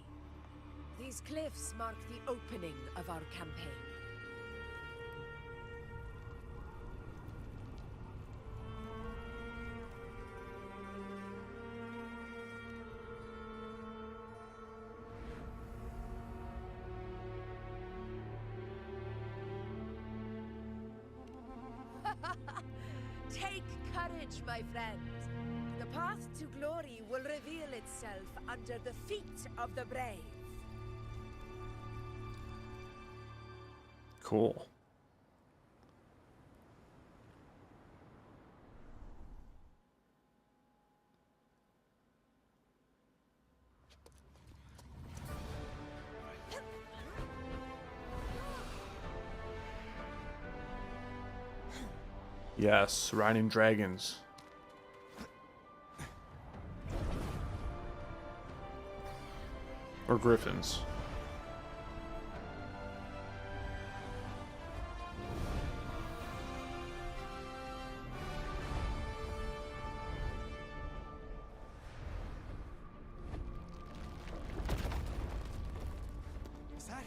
These cliffs mark the opening of our campaign. courage, my friend. The path to glory will reveal itself under the feet of the brave. Cool. Yes, riding dragons. Or griffins. Is that?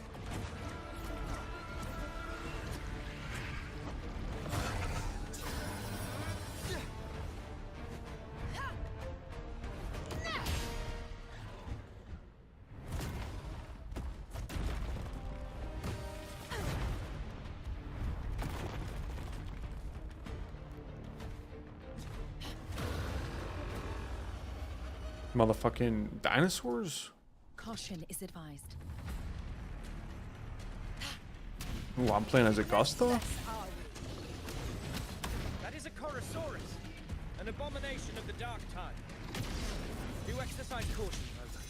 Motherfucking dinosaurs? Caution is advised. Ooh, I'm playing as Augusta? That is a Chorosaurus, an abomination of the dark time. Do exercise caution, Rosa.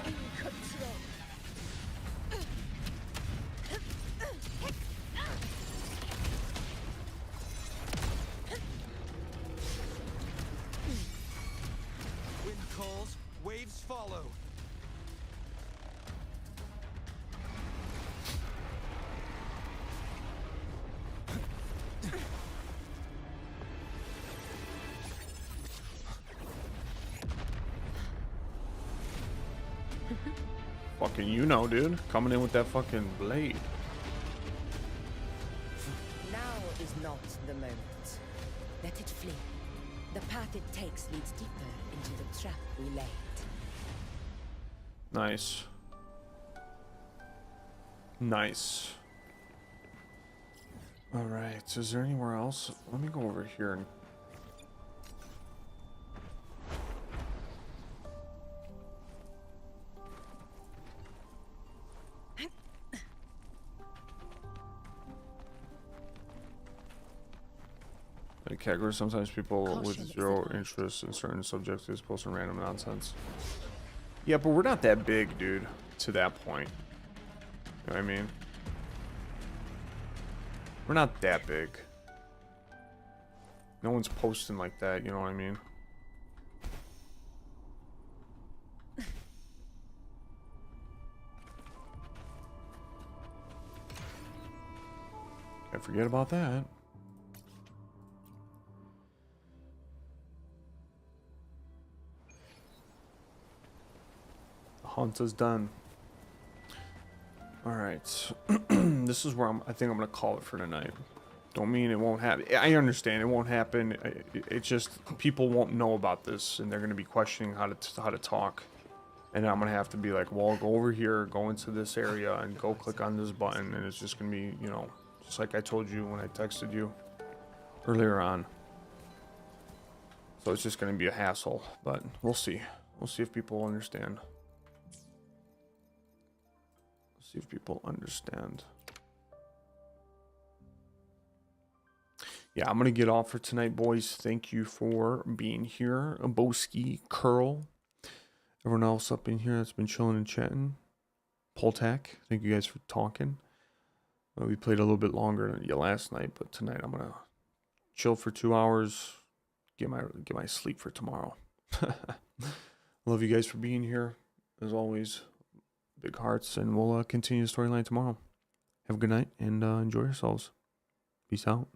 In control. Wind calls, waves follow. Fucking you know, dude. Coming in with that fucking blade. Now is not the moment. Let it flee. The path it takes leads deeper into the trap we laid. Nice. Nice. Alright, is there anywhere else? Let me go over here and... Like Kegler, sometimes people with zero interest in certain subjects is posting random nonsense. Yeah, but we're not that big, dude, to that point. You know what I mean? We're not that big. No one's posting like that, you know what I mean? Can't forget about that. The hunt is done. All right. This is where I think I'm gonna call it for tonight. Don't mean it won't happen. I understand it won't happen. It's just people won't know about this, and they're gonna be questioning how to talk. And I'm gonna have to be like, well, go over here, go into this area, and go click on this button, and it's just gonna be, you know, just like I told you when I texted you earlier on. So it's just gonna be a hassle, but we'll see. We'll see if people understand. See if people understand. Yeah, I'm gonna get off for tonight, boys. Thank you for being here. Boski, Curl, everyone else up in here that's been chilling and chatting. Poltak, thank you guys for talking. We played a little bit longer than you last night, but tonight I'm gonna chill for 2 hours, get my sleep for tomorrow. Love you guys for being here, as always. Big hearts, and we'll continue the storyline tomorrow. Have a good night and enjoy yourselves. Peace out.